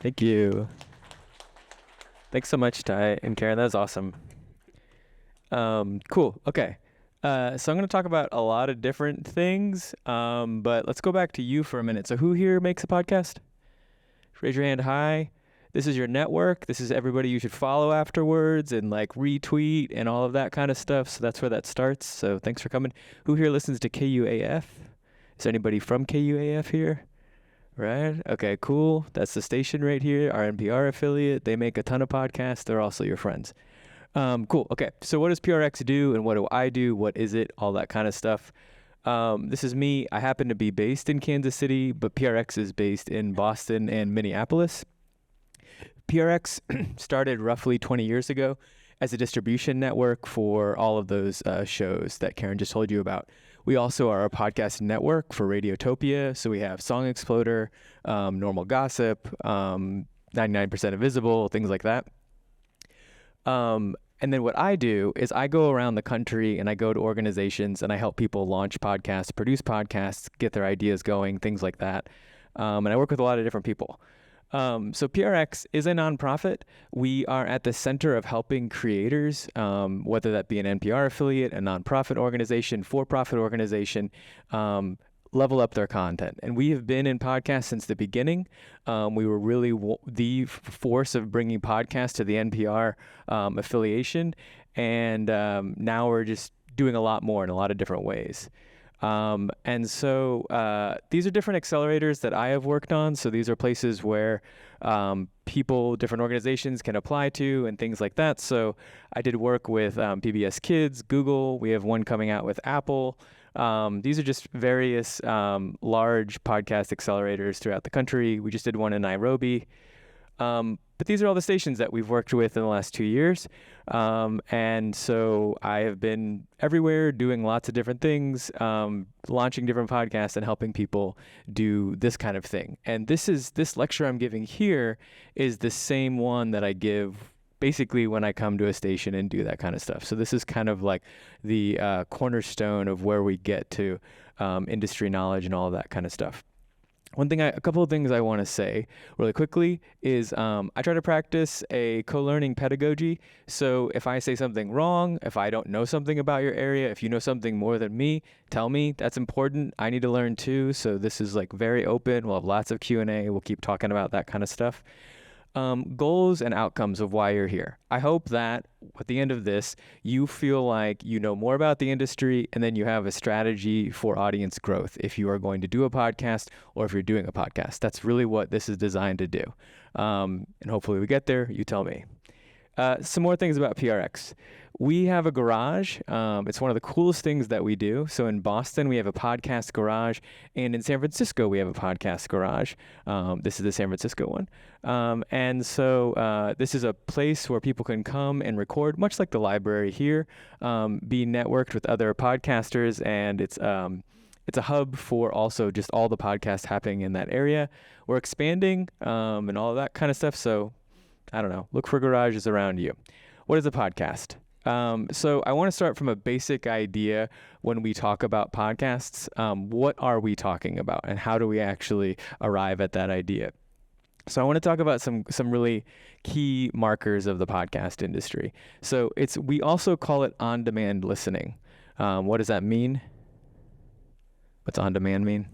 Thank you. Thanks so much, Ty and Karen. That was awesome. Cool. Okay. So I'm going to talk about a lot of different things, but let's go back to you for a minute. So who here makes a podcast? Raise your hand high. This is your network. This is everybody you should follow afterwards and like retweet and all of that kind of stuff. So that's where that starts. So thanks for coming. Who here listens to KUAF? Is there anybody from KUAF here? Right? Okay, cool. That's the station right here, our NPR affiliate. They make a ton of podcasts. They're also your friends. Cool. Okay. So what does PRX do and what do I do? What is it? All that kind of stuff. This is me. I happen to be based in Kansas City, but PRX is based in Boston and Minneapolis. PRX started roughly 20 years ago as a distribution network for all of those shows that Karen just told you about. We also are a podcast network for Radiotopia. So we have Song Exploder, Normal Gossip, 99% Invisible, things like that. And then what I do is I go around the country and I go to organizations and I help people launch podcasts, produce podcasts, get their ideas going, things like that. And I work with a lot of different people. So PRX is a nonprofit. We are at the center of helping creators, whether that be an NPR affiliate, a nonprofit organization, for-profit organization, level up their content. And we have been in podcasts since the beginning. We were really the force of bringing podcasts to the NPR affiliation. And now we're just doing a lot more in a lot of different ways. And so these are different accelerators that I have worked on. So these are places where people, different organizations can apply to and things like that. So I did work with PBS Kids, Google. We have one coming out with Apple. These are just various large podcast accelerators throughout the country. We just did one in Nairobi. But these are all the stations that we've worked with in the last 2 years. And so I have been everywhere doing lots of different things, launching different podcasts and helping people do this kind of thing. And this lecture I'm giving here is the same one that I give basically when I come to a station and do that kind of stuff. So this is kind of like the cornerstone of where we get to industry knowledge and all of that kind of stuff. A couple of things I want to say really quickly is I try to practice a co-learning pedagogy. So if I say something wrong, if I don't know something about your area, if you know something more than me, tell me. That's important. I need to learn too. So this is like very open. We'll have lots of Q&A. We'll keep talking about that kind of stuff. Goals and outcomes of why you're here. I hope that at the end of this, you feel like you know more about the industry and then you have a strategy for audience growth if you are going to do a podcast or if you're doing a podcast. That's really what this is designed to do. And hopefully we get there. You tell me. Some more things about PRX. We have a garage. It's one of the coolest things that we do. So in Boston, we have a podcast garage. And in San Francisco, we have a podcast garage. This is the San Francisco one. And so this is a place where people can come and record, much like the library here, be networked with other podcasters. And it's a hub for also just all the podcasts happening in that area. We're expanding and all of that kind of stuff. So I don't know, look for garages around you. What is a podcast? So I want to start from a basic idea when we talk about podcasts. What are we talking about and how do we actually arrive at that idea? So I want to talk about some really key markers of the podcast industry. So we also call it on-demand listening. What does that mean? What's on-demand mean?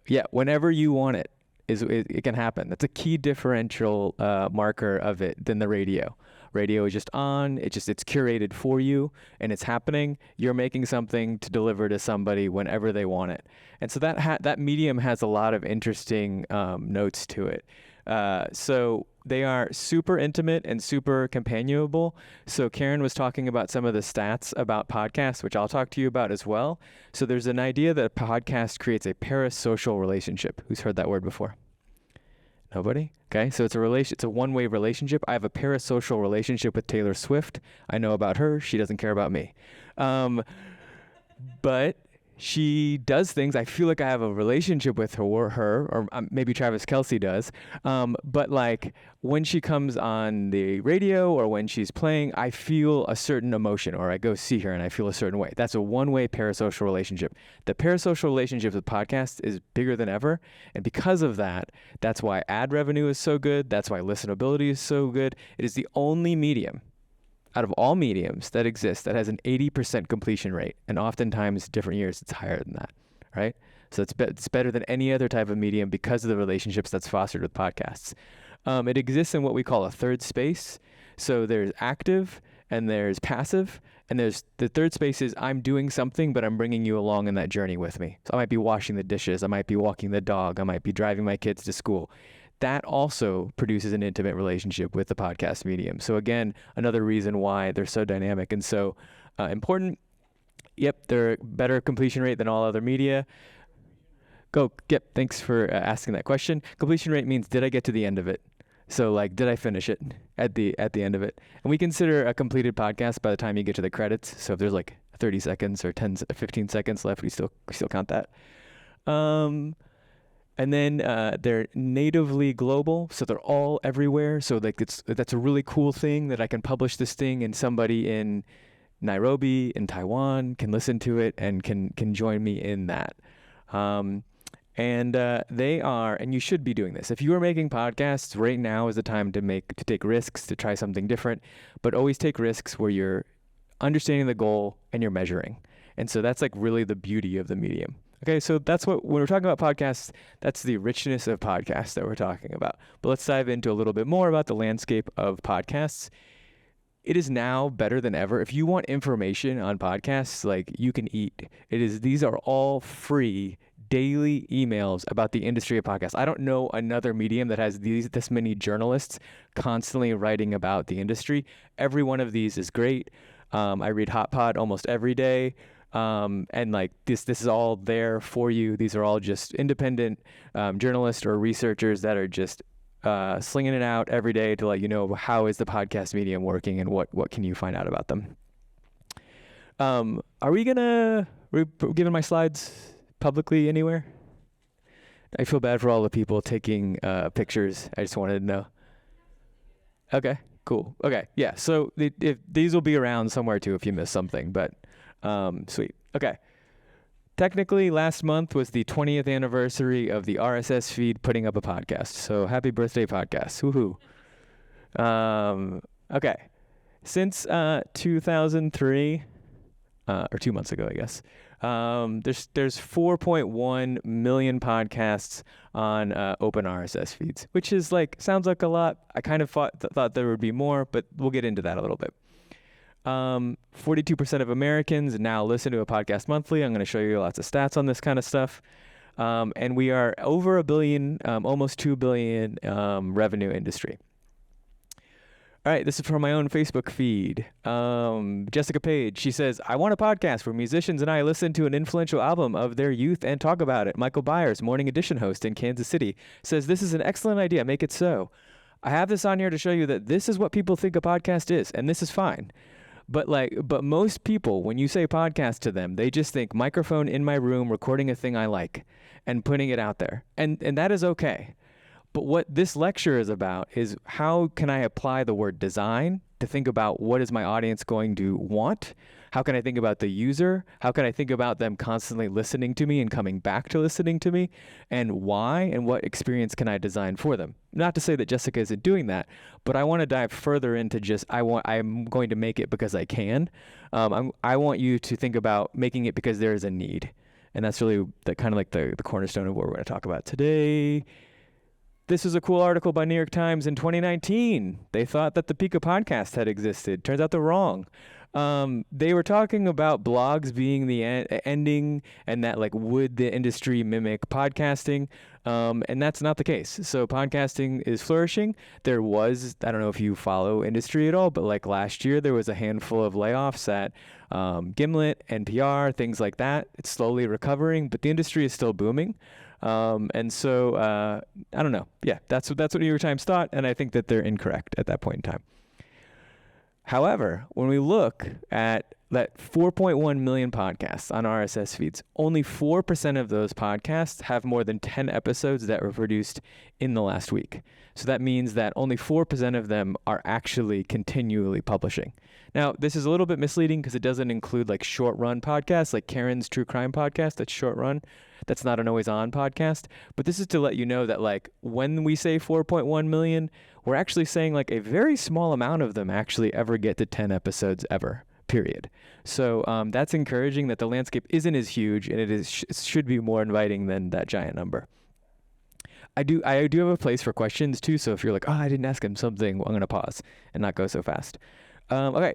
Yeah, whenever you want it. It can happen. That's a key differential marker of it than the radio. Radio is just on. It's curated for you, and it's happening. You're making something to deliver to somebody whenever they want it, and so that medium has a lot of interesting notes to it. So they are super intimate and super companionable. So Karen was talking about some of the stats about podcasts, which I'll talk to you about as well. So there's an idea that a podcast creates a parasocial relationship. Who's heard that word before? Nobody? Okay, so it's a one-way relationship. I have a parasocial relationship with Taylor Swift. I know about her. She doesn't care about me. But she does things. I feel like I have a relationship with her, or maybe Travis Kelce does. But like when she comes on the radio or when she's playing, I feel a certain emotion, or I go see her and I feel a certain way. That's a one-way parasocial relationship. The parasocial relationship with podcasts is bigger than ever. And because of that, that's why ad revenue is so good. That's why listenability is so good. It is the only medium out of all mediums that exist that has an 80% completion rate, and oftentimes different years it's higher than that, right? So it's better than any other type of medium because of the relationships that's fostered with podcasts. It exists in what we call a third space. So there's active and there's passive, and there's the third space is I'm doing something, but I'm bringing you along in that journey with me. So I might be washing the dishes, I might be walking the dog, I might be driving my kids to school. That also produces an intimate relationship with the podcast medium. So again, another reason why they're so dynamic and so important. Yep, they're better completion rate than all other media. Yep, thanks for asking that question. Completion rate means, did I get to the end of it? So like, did I finish it at the end of it? And we consider a completed podcast by the time you get to the credits. So if there's like 30 seconds or 15 seconds left, we still count that. And then they're natively global, so they're all everywhere. So like that's a really cool thing that I can publish this thing and somebody in Nairobi, in Taiwan, can listen to it and can join me in that. And they are, and you should be doing this. If you are making podcasts, right now is the time to take risks, to try something different, but always take risks where you're understanding the goal and you're measuring. And so that's like really the beauty of the medium. Okay, so that's when we're talking about podcasts, that's the richness of podcasts that we're talking about. But let's dive into a little bit more about the landscape of podcasts. It is now better than ever. If you want information on podcasts, like you can eat. These are all free daily emails about the industry of podcasts. I don't know another medium that has this many journalists constantly writing about the industry. Every one of these is great. I read Hot Pod almost every day. And like this is all there for you. These are all just independent journalists or researchers that are just slinging it out every day to let you know how is the podcast medium working and what can you find out about them. Are we giving my slides publicly anywhere? I feel bad for all the people taking pictures. I just wanted to know. Okay, cool. Okay, yeah. So if these will be around somewhere too if you miss something, but. Sweet. Okay. Technically, last month was the 20th anniversary of the RSS feed putting up a podcast. So happy birthday, podcast. Woohoo. Okay. Since 2003, or 2 months ago, I guess, there's 4.1 million podcasts on open RSS feeds, which is sounds like a lot. I kind of thought there would be more, but we'll get into that a little bit. 42% of Americans now listen to a podcast monthly. I'm going to show you lots of stats on this kind of stuff. And we are over $1 billion, almost $2 billion revenue industry. All right, this is from my own Facebook feed. Jessica Page, she says, I want a podcast where musicians and I listen to an influential album of their youth and talk about it. Michael Byers, Morning Edition host in Kansas City, says, this is an excellent idea. Make it so. I have this on here to show you that this is what people think a podcast is, and this is fine. But most people, when you say podcast to them, they just think microphone in my room, recording a thing I like and putting it out there. And that is okay. But what this lecture is about is how can I apply the word design to think about what is my audience going to want? How can I think about the user? How can I think about them constantly listening to me and coming back to listening to me? And why and what experience can I design for them? Not to say that Jessica isn't doing that, but I want to dive further into just I'm going to make it because I can. I want you to think about making it because there is a need. And that's really the cornerstone of what we're going to talk about today. This is a cool article by New York Times in 2019. They thought that the Pika podcast had existed. Turns out they're wrong. They were talking about blogs being the ending and that would the industry mimic podcasting? And that's not the case. So podcasting is flourishing. There was, I don't know if you follow industry at all, but last year there was a handful of layoffs at Gimlet, NPR, things like that. It's slowly recovering, but the industry is still booming. And so I don't know. Yeah, that's what New York Times thought, and I think that they're incorrect at that point in time. However, when we look at that 4.1 million podcasts on RSS feeds, only 4% of those podcasts have more than 10 episodes that were produced in the last week. So that means that only 4% of them are actually continually publishing. Now, this is a little bit misleading because it doesn't include like short run podcasts, like Karen's True Crime podcast, that's short run. That's not an always on podcast. But this is to let you know that like when we say 4.1 million, we're actually saying like a very small amount of them actually ever get to 10 episodes ever. Period. So that's encouraging that the landscape isn't as huge, and it should be more inviting than that giant number. I do have a place for questions too. So if you're like, oh, I didn't ask him something, well, I'm gonna pause and not go so fast. Okay,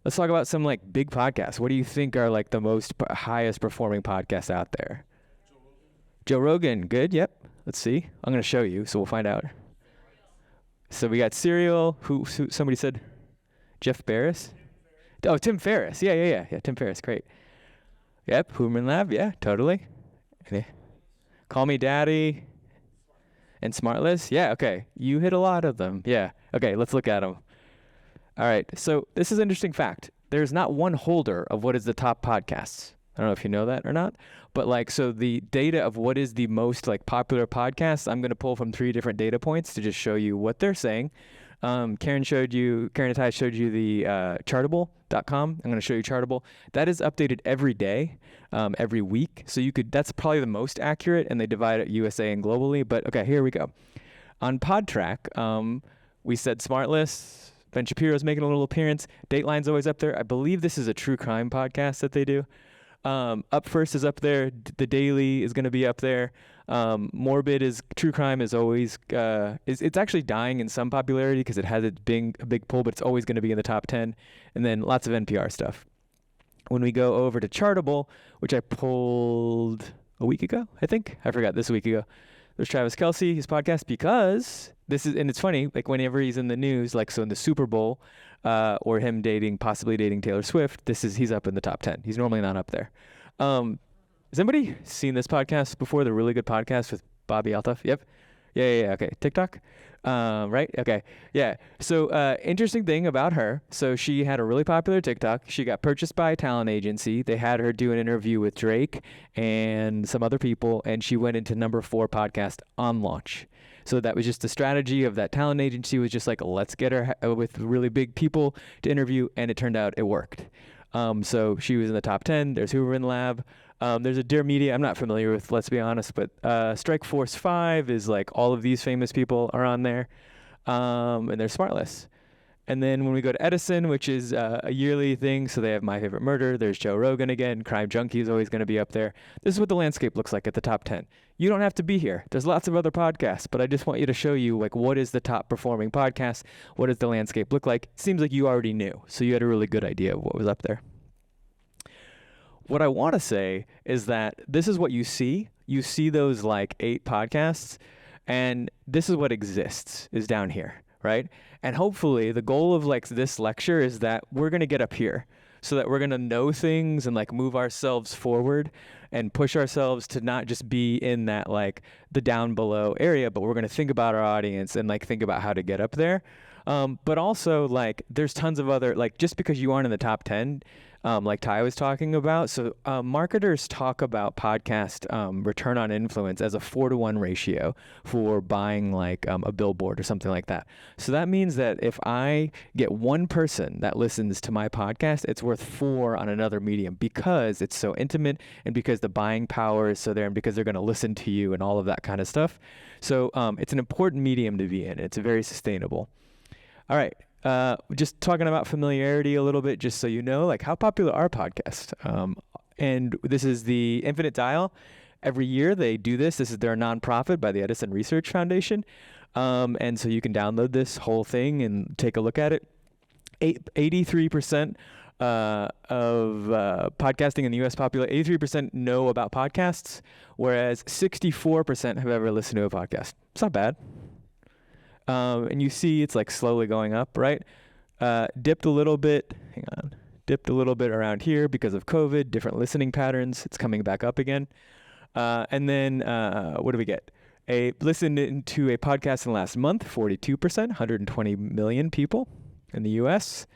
let's talk about some like big podcasts. What do you think are like the most highest performing podcasts out there? Joe Rogan, good. Yep. Let's see. I'm gonna show you, so we'll find out. So we got Serial. Who somebody said? Jeff Barris. Oh, Tim Ferriss. Yeah. Tim Ferriss, great. Yep, Human Lab. Yeah, totally. Okay. Call Me Daddy. And Smartless. Yeah, okay. You hit a lot of them. Yeah. Okay, let's look at them. All right. So this is an interesting fact. There's not one holder of what is the top podcasts. I don't know if you know that or not, but like, so the data of what is the most like popular podcasts, I'm going to pull from 3 different data points to just show you what they're saying. Karen and I showed you the chartable.com. I'm going to show you Chartable. That is updated every day, every week. So that's probably the most accurate, and they divide it USA and globally. But okay, here we go. On PodTrack, we said Smartless. Ben Shapiro's making a little appearance. Dateline's always up there. I believe this is a true crime podcast that they do. Up First is up there. The Daily is going to be up there. Morbid is true crime is always it's actually dying in some popularity because it has a big pull, but it's always going to be in the top 10. And then lots of NPR stuff. When we go over to Chartable, which I pulled a week ago, I think I forgot this week ago. There's Travis Kelce, his podcast, because and it's funny, like whenever he's in the news, like so in the Super Bowl, or him possibly dating Taylor Swift, he's up in the top 10. He's normally not up there. Has anybody seen this podcast before? The really good podcast with Bobby Altaf? Yep. Yeah. Okay. TikTok? Right? Okay. Yeah. So, interesting thing about her. So she had a really popular TikTok. She got purchased by a talent agency. They had her do an interview with Drake and some other people, and she went into number 4 podcast on launch. So that was just the strategy of that talent agency, was just like, let's get her with really big people to interview, and it turned out it worked. So she was in the top 10. There's Human Lab. There's a Dear Media I'm not familiar with, let's be honest, but Strike Force 5 is like all of these famous people are on there. And there's Smartless. And then when we go to Edison, which is a yearly thing, so they have My Favorite Murder. There's Joe Rogan again. Crime Junkie is always going to be up there. This is what the landscape looks like at the top 10. You don't have to be here. There's lots of other podcasts, but I just want you to show you like what is the top performing podcast? What does the landscape look like? Seems like you already knew, so you had a really good idea of what was up there. What I want to say is that this is what you see. You see those like 8 podcasts, and this is what exists is down here, right? And hopefully the goal of like this lecture is that we're going to get up here so that we're going to know things and like move ourselves forward and push ourselves to not just be in that like the down below area, but we're going to think about our audience and like think about how to get up there. But also like there's tons of other, like just because you aren't in the top 10, like Ty was talking about. So marketers talk about podcast return on influence as a 4-to-1 ratio for buying like a billboard or something like that. So that means that if I get one person that listens to my podcast, it's worth 4 on another medium because it's so intimate and because the buying power is so there and because they're going to listen to you and all of that kind of stuff. So it's an important medium to be in. It's very sustainable. All right. Just talking about familiarity a little bit, just so you know, like how popular are podcasts? And this is the Infinite Dial. Every year they do this. This is their nonprofit by the Edison Research Foundation. And so you can download this whole thing and take a look at it. 83% of podcasting in the U.S. population, 83% know about podcasts, whereas 64% have ever listened to a podcast. It's not bad. And you see it's like slowly going up, right? Dipped a little bit around here because of COVID, different listening patterns. It's coming back up again. And then what do we get? Listened to a podcast in the last month, 42%, 120 million people in the U.S.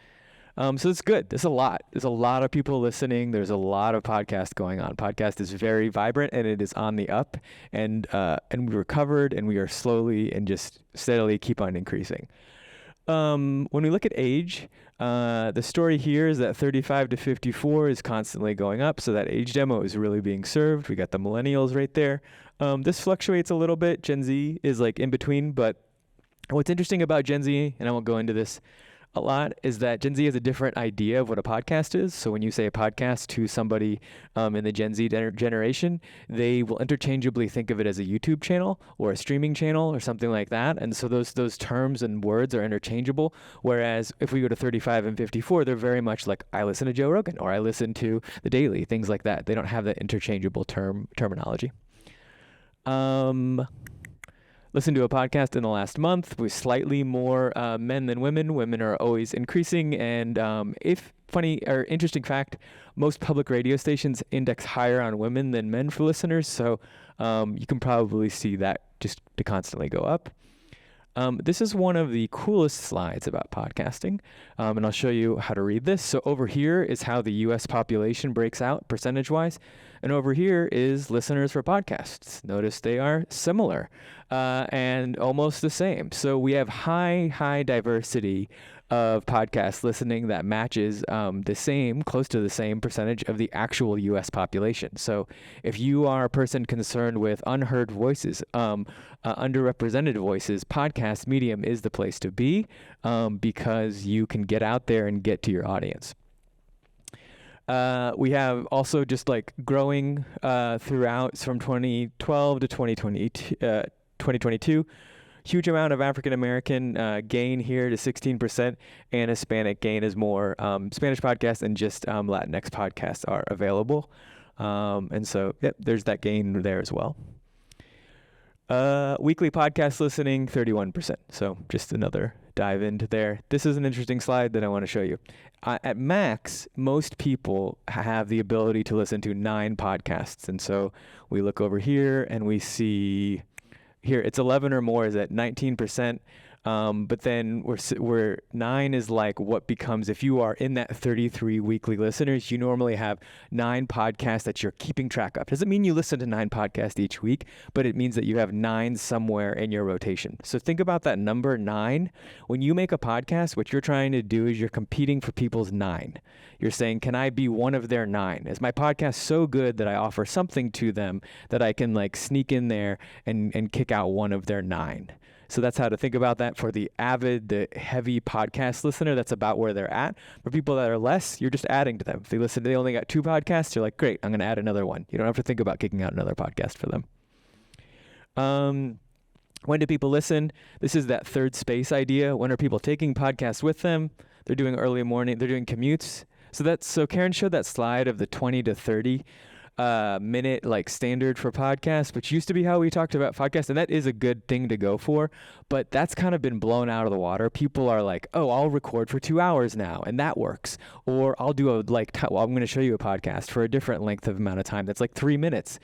So it's good. There's a lot. There's a lot of people listening. There's a lot of podcasts going on. Podcast is very vibrant and it is on the up. And we recovered and we are slowly and just steadily keep on increasing. When we look at age, the story here is that 35 to 54 is constantly going up. So that age demo is really being served. We got the millennials right there. This fluctuates a little bit. Gen Z is like in between, but what's interesting about Gen Z, and I won't go into this a lot, is that Gen Z has a different idea of what a podcast is. So when you say a podcast to somebody in the Gen Z generation, they will interchangeably think of it as a YouTube channel or a streaming channel or something like that. And so those terms and words are interchangeable. Whereas if we go to 35 and 54, they're very much like, I listen to Joe Rogan or I listen to The Daily, things like that. They don't have that interchangeable terminology. Listen to a podcast in the last month with slightly more men than women. Women are always increasing. And if funny or interesting fact, most public radio stations index higher on women than men for listeners. So you can probably see that just to constantly go up. This is one of the coolest slides about podcasting, and I'll show you how to read this. So over here is how the U.S. population breaks out percentage-wise, and over here is listeners for podcasts. Notice they are similar and almost the same. So we have high diversity of podcast listening that matches close to the same percentage of the actual U.S. population. So if you are a person concerned with unheard voices, underrepresented voices, podcast medium is the place to be because you can get out there and get to your audience. We have also just like growing throughout from 2012 to 2022. Huge amount of African American gain here to 16%, and Hispanic gain is more. Spanish podcasts and just Latinx podcasts are available. And so, yep, there's that gain there as well. Weekly podcast listening, 31%. So just another dive into there. This is an interesting slide that I want to show you. At max, most people have the ability to listen to 9 podcasts. And so we look over here and we see here it's 11 or more is at 19%. But then we're 9 is like what becomes, if you are in that 33 weekly listeners, you normally have 9 podcasts that you're keeping track of. Doesn't mean you listen to 9 podcasts each week, but it means that you have 9 somewhere in your rotation. So think about that number 9. When you make a podcast, what you're trying to do is you're competing for people's 9. You're saying, can I be one of their 9? Is my podcast so good that I offer something to them that I can like sneak in there and kick out one of their 9? So that's how to think about that. For the avid, the heavy podcast listener, that's about where they're at. For people that are less, you're just adding to them. If they only got 2 podcasts, you're like, great, I'm going to add another one. You don't have to think about kicking out another podcast for them. When do people listen? This is that third space idea. When are people taking podcasts with them? They're doing early morning. They're doing commutes. So Karen showed that slide of the 20 to 30 minute like standard for podcasts, which used to be how we talked about podcasts, and that is a good thing to go for, but that's kind of been blown out of the water. People are like, oh, I'll record for 2 hours now, and that works. Or I'll do I'm going to show you a podcast for a different length of amount of time that's like 3 minutes.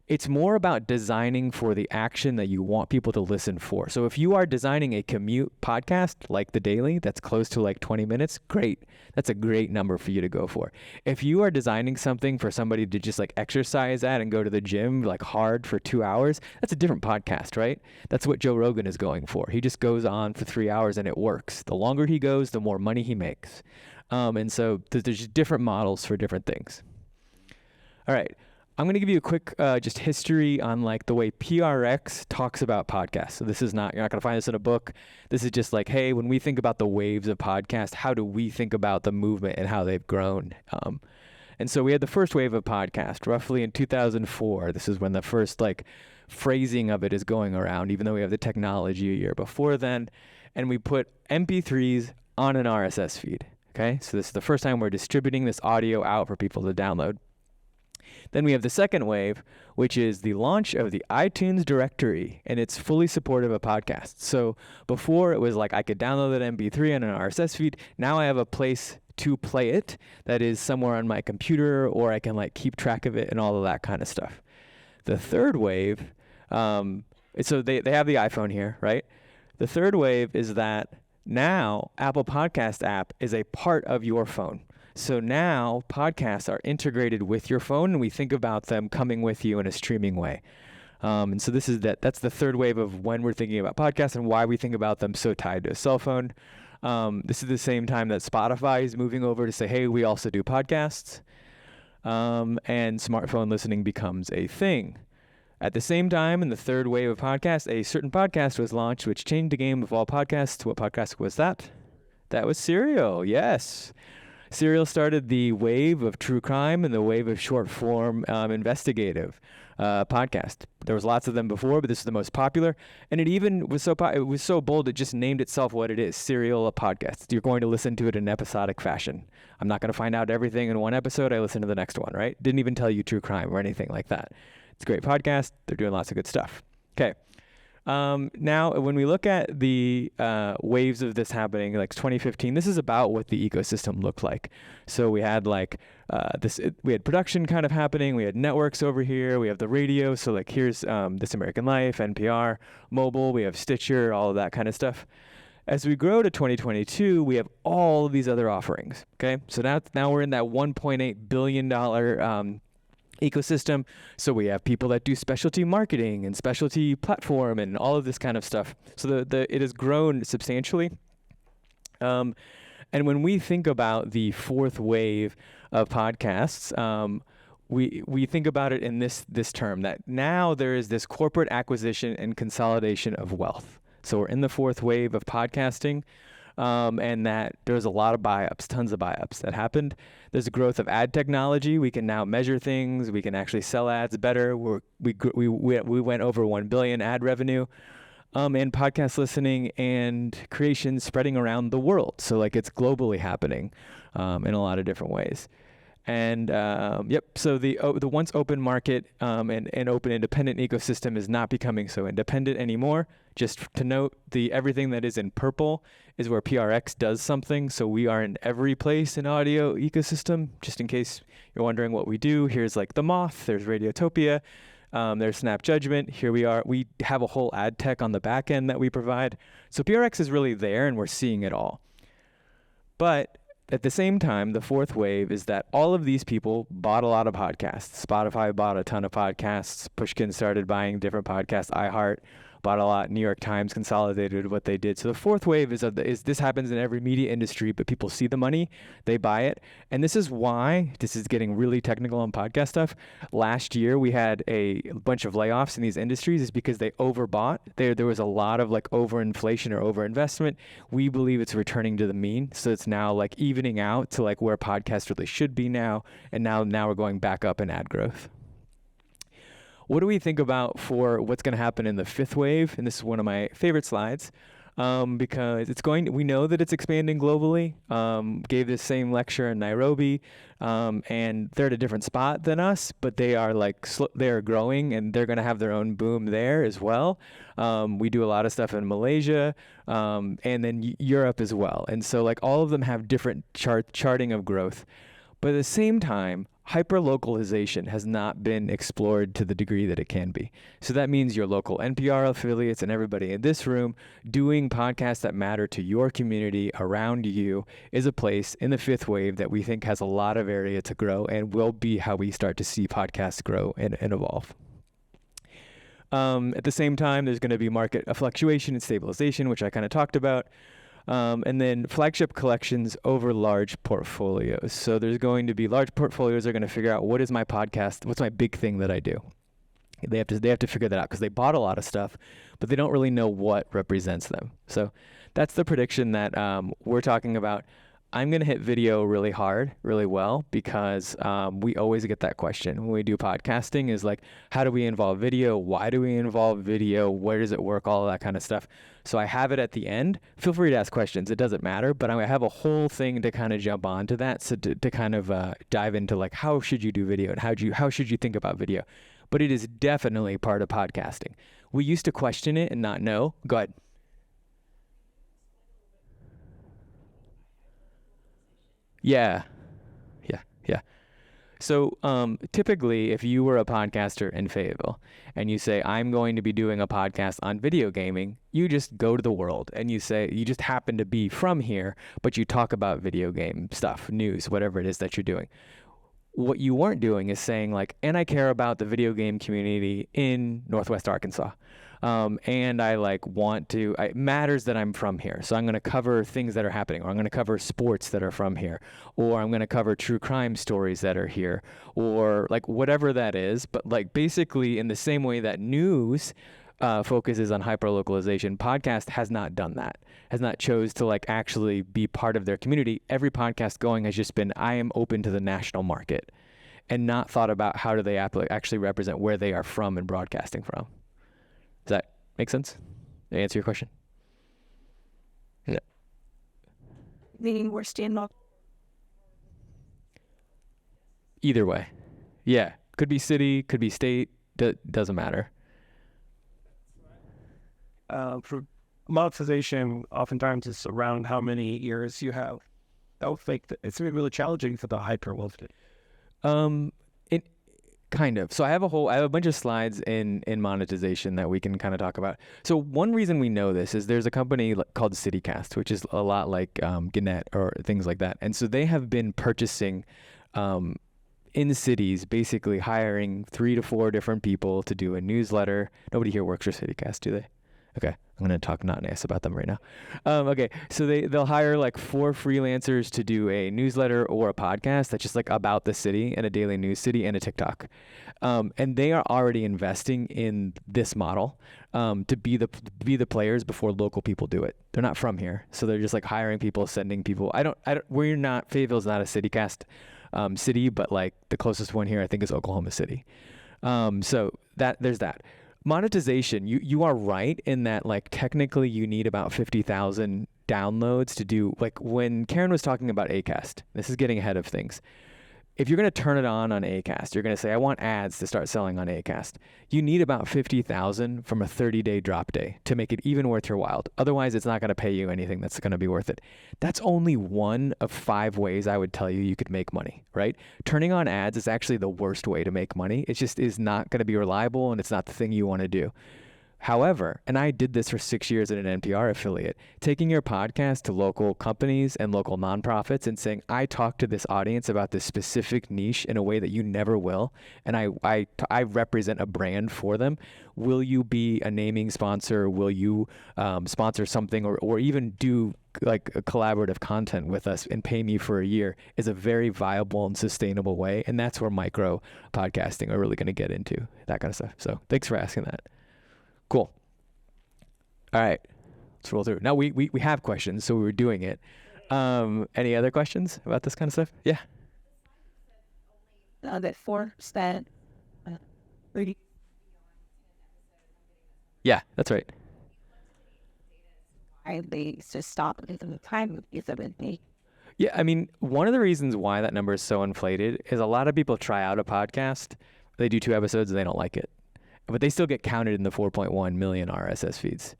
It's more about designing for the action that you want people to listen for. So if you are designing a commute podcast like The Daily that's close to like 20 minutes, great. That's a great number for you to go for. If you are designing something for somebody to just like exercise at and go to the gym like hard for 2 hours, that's a different podcast, right? That's what Joe Rogan is going for. He just goes on for 3 hours and it works. The longer he goes, the more money he makes. And so there's just different models for different things. All right. I'm going to give you a quick just history on like the way PRX talks about podcasts. So this is not, you're not going to find this in a book. This is just like, hey, when we think about the waves of podcast, how do we think about the movement and how they've grown? And so we had the first wave of podcast roughly in 2004. This is when the first like phrasing of it is going around, even though we have the technology a year before then. And we put MP3s on an RSS feed. Okay. So this is the first time we're distributing this audio out for people to download. Then we have the second wave, which is the launch of the iTunes directory, and it's fully supportive of podcasts. So before it was like I could download that MP3 on an RSS feed. Now I have a place to play it that is somewhere on my computer, or I can like keep track of it and all of that kind of stuff. The third wave, so they have the iPhone here, right? The third wave is that Now, Apple Podcast app is a part of your phone. So now podcasts are integrated with your phone, and we think about them coming with you in a streaming way. And so that's the third wave of when we're thinking about podcasts and why we think about them so tied to a cell phone. This is the same time that Spotify is moving over to say, hey, we also do podcasts. And smartphone listening becomes a thing. At the same time, in the third wave of podcasts, a certain podcast was launched which changed the game of all podcasts. What podcast was that? That was Serial, yes. Serial started the wave of true crime and the wave of short form investigative podcast. There was lots of them before, but this is the most popular. And it even was it was so bold, it just named itself what it is, Serial, a podcast. You're going to listen to it in episodic fashion. I'm not going to find out everything in one episode. I listen to the next one, right? Didn't even tell you true crime or anything like that. It's a great podcast. They're doing lots of good stuff. Okay. Now, when we look at the waves of this happening, like 2015, this is about what the ecosystem looked like. So we had we had production kind of happening. We had networks over here. We have the radio. So like here's This American Life, NPR, mobile. We have Stitcher, all of that kind of stuff. As we grow to 2022, we have all of these other offerings. Okay, so now we're in that $1.8 billion ecosystem. So we have people that do specialty marketing and specialty platform and all of this kind of stuff. So it has grown substantially. And when we think about the fourth wave of podcasts, we think about it in this term, that now there is this corporate acquisition and consolidation of wealth. So we're in the fourth wave of podcasting. And that there's a lot of buy-ups, tons of buy-ups that happened. There's a growth of ad technology. We can now measure things. We can actually sell ads better. We went over 1 billion ad revenue, and podcast listening and creation spreading around the world. So like it's globally happening in a lot of different ways. And so the once open market and open independent ecosystem is not becoming so independent anymore. Just to note, everything that is in purple is where PRX does something. So we are in every place in audio ecosystem. Just in case you're wondering what we do, here's like The Moth, there's Radiotopia, there's Snap Judgment. Here we are. We have a whole ad tech on the back end that we provide. So PRX is really there, and we're seeing it all. But at the same time, the fourth wave is that all of these people bought a lot of podcasts. Spotify bought a ton of podcasts. Pushkin started buying different podcasts. iHeart bought a lot. New York Times consolidated what they did. So the fourth wave is this happens in every media industry, but people see the money, they buy it. And this is why, this is getting really technical on podcast stuff. Last year, we had a bunch of layoffs in these industries is because they overbought. There was a lot of like overinflation or overinvestment. We believe it's returning to the mean. So it's now like evening out to like where podcasts really should be now. And now we're going back up in ad growth. What do we think about for what's going to happen in the fifth wave? And this is one of my favorite slides because we know that it's expanding globally. Gave this same lecture in Nairobi, and they're at a different spot than us, but they are they're growing, and they're going to have their own boom there as well. We do a lot of stuff in Malaysia, and then Europe as well. And so like all of them have different charting of growth. But at the same time, hyper-localization has not been explored to the degree that it can be. So that means your local NPR affiliates and everybody in this room doing podcasts that matter to your community around you is a place in the fifth wave that we think has a lot of area to grow and will be how we start to see podcasts grow and evolve. At the same time, there's going to be market fluctuation and stabilization, which I kind of talked about. And then flagship collections over large portfolios. So there's going to be large portfolios are going to figure out what is my podcast, what's my big thing that I do. They have to figure that out because they bought a lot of stuff, but they don't really know what represents them. So that's the prediction that we're talking about. I'm going to hit video really hard, really well, because we always get that question when we do podcasting is like, how do we involve video? Why do we involve video? Where does it work? All of that kind of stuff. So I have it at the end. Feel free to ask questions. It doesn't matter, but I have a whole thing to kind of jump onto that. So to kind of dive into like, how should you do video and how should you think about video? But it is definitely part of podcasting. We used to question it and not know. Go ahead. Yeah. So typically, if you were a podcaster in Fayetteville and you say, I'm going to be doing a podcast on video gaming, you just go to the world and you say, you just happen to be from here, but you talk about video game stuff, news, whatever it is that you're doing. What you weren't doing is saying like, and I care about the video game community in Northwest Arkansas. And I like want to, it matters that I'm from here. So I'm going to cover things that are happening, or I'm going to cover sports that are from here, or I'm going to cover true crime stories that are here, or like whatever that is. But like basically in the same way that news focuses on hyperlocalization, podcast has not done that, has not chose to like actually be part of their community. Every podcast going has just been, I am open to the national market, and not thought about how do they actually represent where they are from and broadcasting from. Does that make sense? Did I answer your question? Yeah. Meaning we're standing up. Either way. Yeah. Could be city, could be state, doesn't matter. For monetization, oftentimes it's around how many years you have. I would think that it's really challenging for the hyper wealthy. It kind of. So I have a bunch of slides in monetization that we can kind of talk about. So one reason we know this is there's a company called CityCast, which is a lot like Gannett or things like that. And so they have been purchasing in cities, basically hiring 3 to 4 different people to do a newsletter. Nobody here works for CityCast, do they? Okay, I'm going to talk not nice about them right now. Okay, so they'll hire like 4 freelancers to do a newsletter or a podcast that's just like about the city, and a daily news city, and a TikTok. And they are already investing in this model to be the players before local people do it. They're not from here, so they're just like hiring people, sending people. Fayetteville's not a CityCast city, but like the closest one here I think is Oklahoma City. So there's that. Monetization, you are right in that like technically you need about 50,000 downloads to do, like when Karen was talking about Acast, this is getting ahead of things. If you're going to turn it on Acast, you're going to say, I want ads to start selling on Acast. You need about 50,000 from a 30-day drop day to make it even worth your while. Otherwise, it's not going to pay you anything that's going to be worth it. That's only one of 5 ways I would tell you could make money, right? Turning on ads is actually the worst way to make money. It just is not going to be reliable, and it's not the thing you want to do. However, and I did this for 6 years at an NPR affiliate, taking your podcast to local companies and local nonprofits and saying, I talk to this audience about this specific niche in a way that you never will, and I represent a brand for them. Will you be a naming sponsor? Will you sponsor something, or even do like a collaborative content with us and pay me for a year? Is a very viable and sustainable way, and that's where micro podcasting are really going to get into, that kind of stuff. So thanks for asking that. Cool. All right, let's roll through. Now we have questions, so we were doing it. Any other questions about this kind of stuff? Yeah. That 4%. Yeah, that's right. They just stop in the time is of it. Yeah, I mean, one of the reasons why that number is so inflated is a lot of people try out a podcast, they do 2 episodes and they don't like it, but they still get counted in the 4.1 million RSS feeds.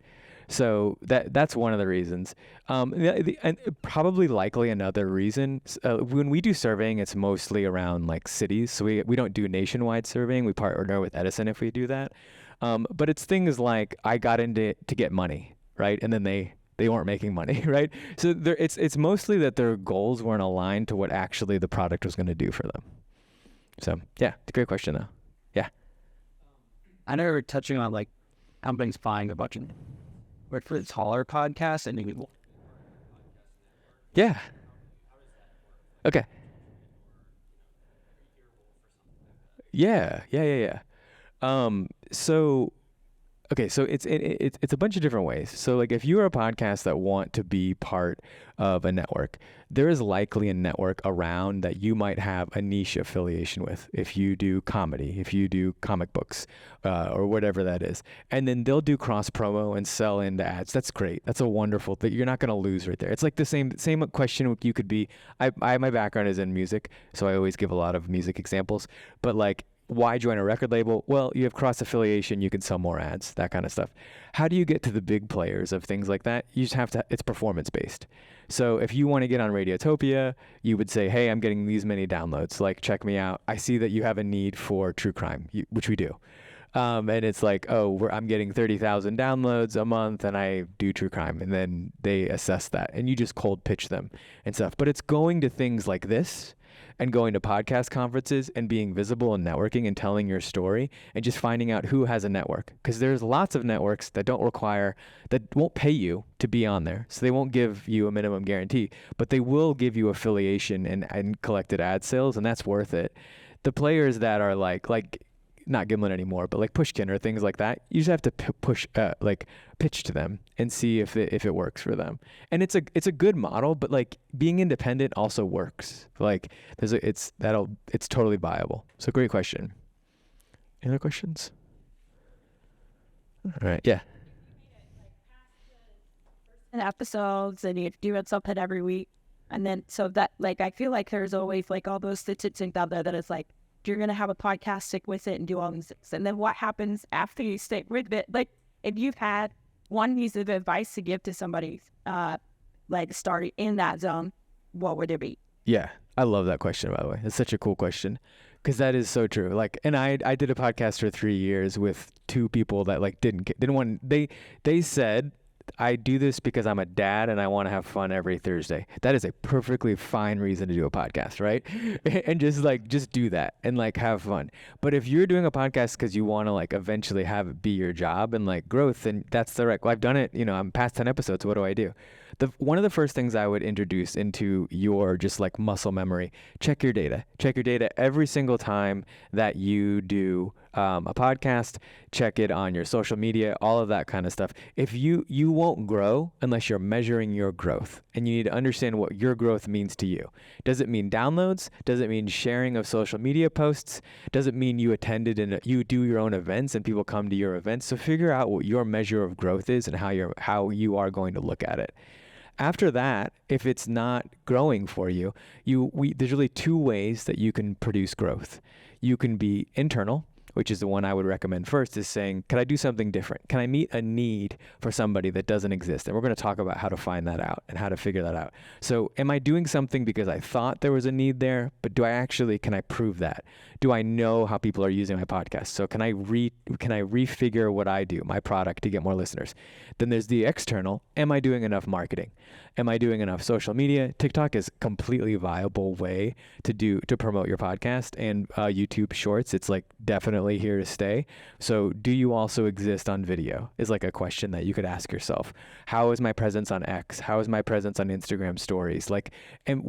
So that's one of the reasons. And probably likely another reason, when we do surveying, it's mostly around like cities. So we don't do nationwide surveying. We partner with Edison if we do that. But it's things like I got into it to get money, right? And then they weren't making money, right? So it's mostly that their goals weren't aligned to what actually the product was going to do for them. So yeah, it's a great question though. Yeah. I know we're touching on like companies buying a bunch of, but for the taller podcasts and maybe. Yeah. Okay. Yeah. So it's a bunch of different ways. So like if you are a podcast that want to be part of a network, there is likely a network around that you might have a niche affiliation with. If you do comedy, if you do comic books, or whatever that is, and then they'll do cross promo and sell into ads. That's great. That's a wonderful thing. You're not going to lose right there. It's like the same question you could be. My background is in music, so I always give a lot of music examples. But like Why join a record label? Well, you have cross affiliation, you can sell more ads, that kind of stuff. How do you get to the big players of things like that? You just have to, it's performance based. So if you want to get on Radiotopia, you would say, hey, I'm getting these many downloads. Like, check me out. I see that you have a need for true crime, which we do. And it's like, oh, I'm getting 30,000 downloads a month and I do true crime. And then they assess that and you just cold pitch them and stuff. But it's going to things like this and going to podcast conferences and being visible and networking and telling your story and just finding out who has a network. Because there's lots of networks that won't pay you to be on there. So they won't give you a minimum guarantee, but they will give you affiliation and collected ad sales, and that's worth it. The players that are like not Gimlet anymore, but like Pushkin or things like that, you just have to pitch to them and see if it works for them. And it's a good model, but like being independent also works. Like it's totally viable. So great question. Any other questions? All right. Yeah. And episodes, and you do something every week, and then so that like I feel like there's always like all those statistics out there that it's like, you're going to have a podcast, stick with it and do all these things. And then what happens after you stick with it? Like, if you've had one piece of advice to give to somebody, like starting in that zone, what would it be? Yeah. I love that question, by the way. It's such a cool question because that is so true. Like, and I did a podcast for 3 years with two people that like didn't want, they said, I do this because I'm a dad and I want to have fun every Thursday. That is a perfectly fine reason to do a podcast, right? And just do that and like have fun. But if you're doing a podcast because you want to like eventually have it be your job and like growth, then that's the right. Well, I've done it. I'm past 10 episodes. What do I do? One of the first things I would introduce into your just like muscle memory, check your data. Check your data every single time that you do a podcast. Check it on your social media, all of that kind of stuff. If you won't grow unless you're measuring your growth, and you need to understand what your growth means to you. Does it mean downloads? Does it mean sharing of social media posts? Does it mean you attended and you do your own events and people come to your events? So figure out what your measure of growth is and how you are going to look at it. After that, if it's not growing for you, there's really two ways that you can produce growth. You can be internal, which is the one I would recommend first, is saying, can I do something different? Can I meet a need for somebody that doesn't exist? And we're going to talk about how to find that out and how to figure that out. So am I doing something because I thought there was a need there, but can I prove that? Do I know how people are using my podcast? So can I refigure what I do, my product, to get more listeners? Then there's the external. Am I doing enough marketing? Am I doing enough social media? TikTok is a completely viable way to promote your podcast, and YouTube Shorts, it's like definitely here to stay. So do you also exist on video is like a question that you could ask yourself. How is my presence on X? How is my presence on Instagram stories? And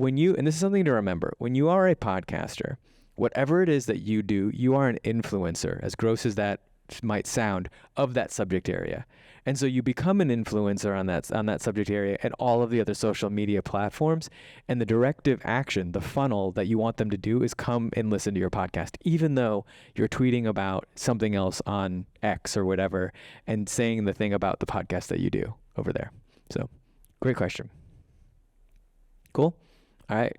this is something to remember, when you are a podcaster, whatever it is that you do, you are an influencer, as gross as that might sound, of that subject area. And so you become an influencer on that subject area and all of the other social media platforms. And the directive action, the funnel that you want them to do, is come and listen to your podcast, even though you're tweeting about something else on X or whatever and saying the thing about the podcast that you do over there. So great question. Cool. All right.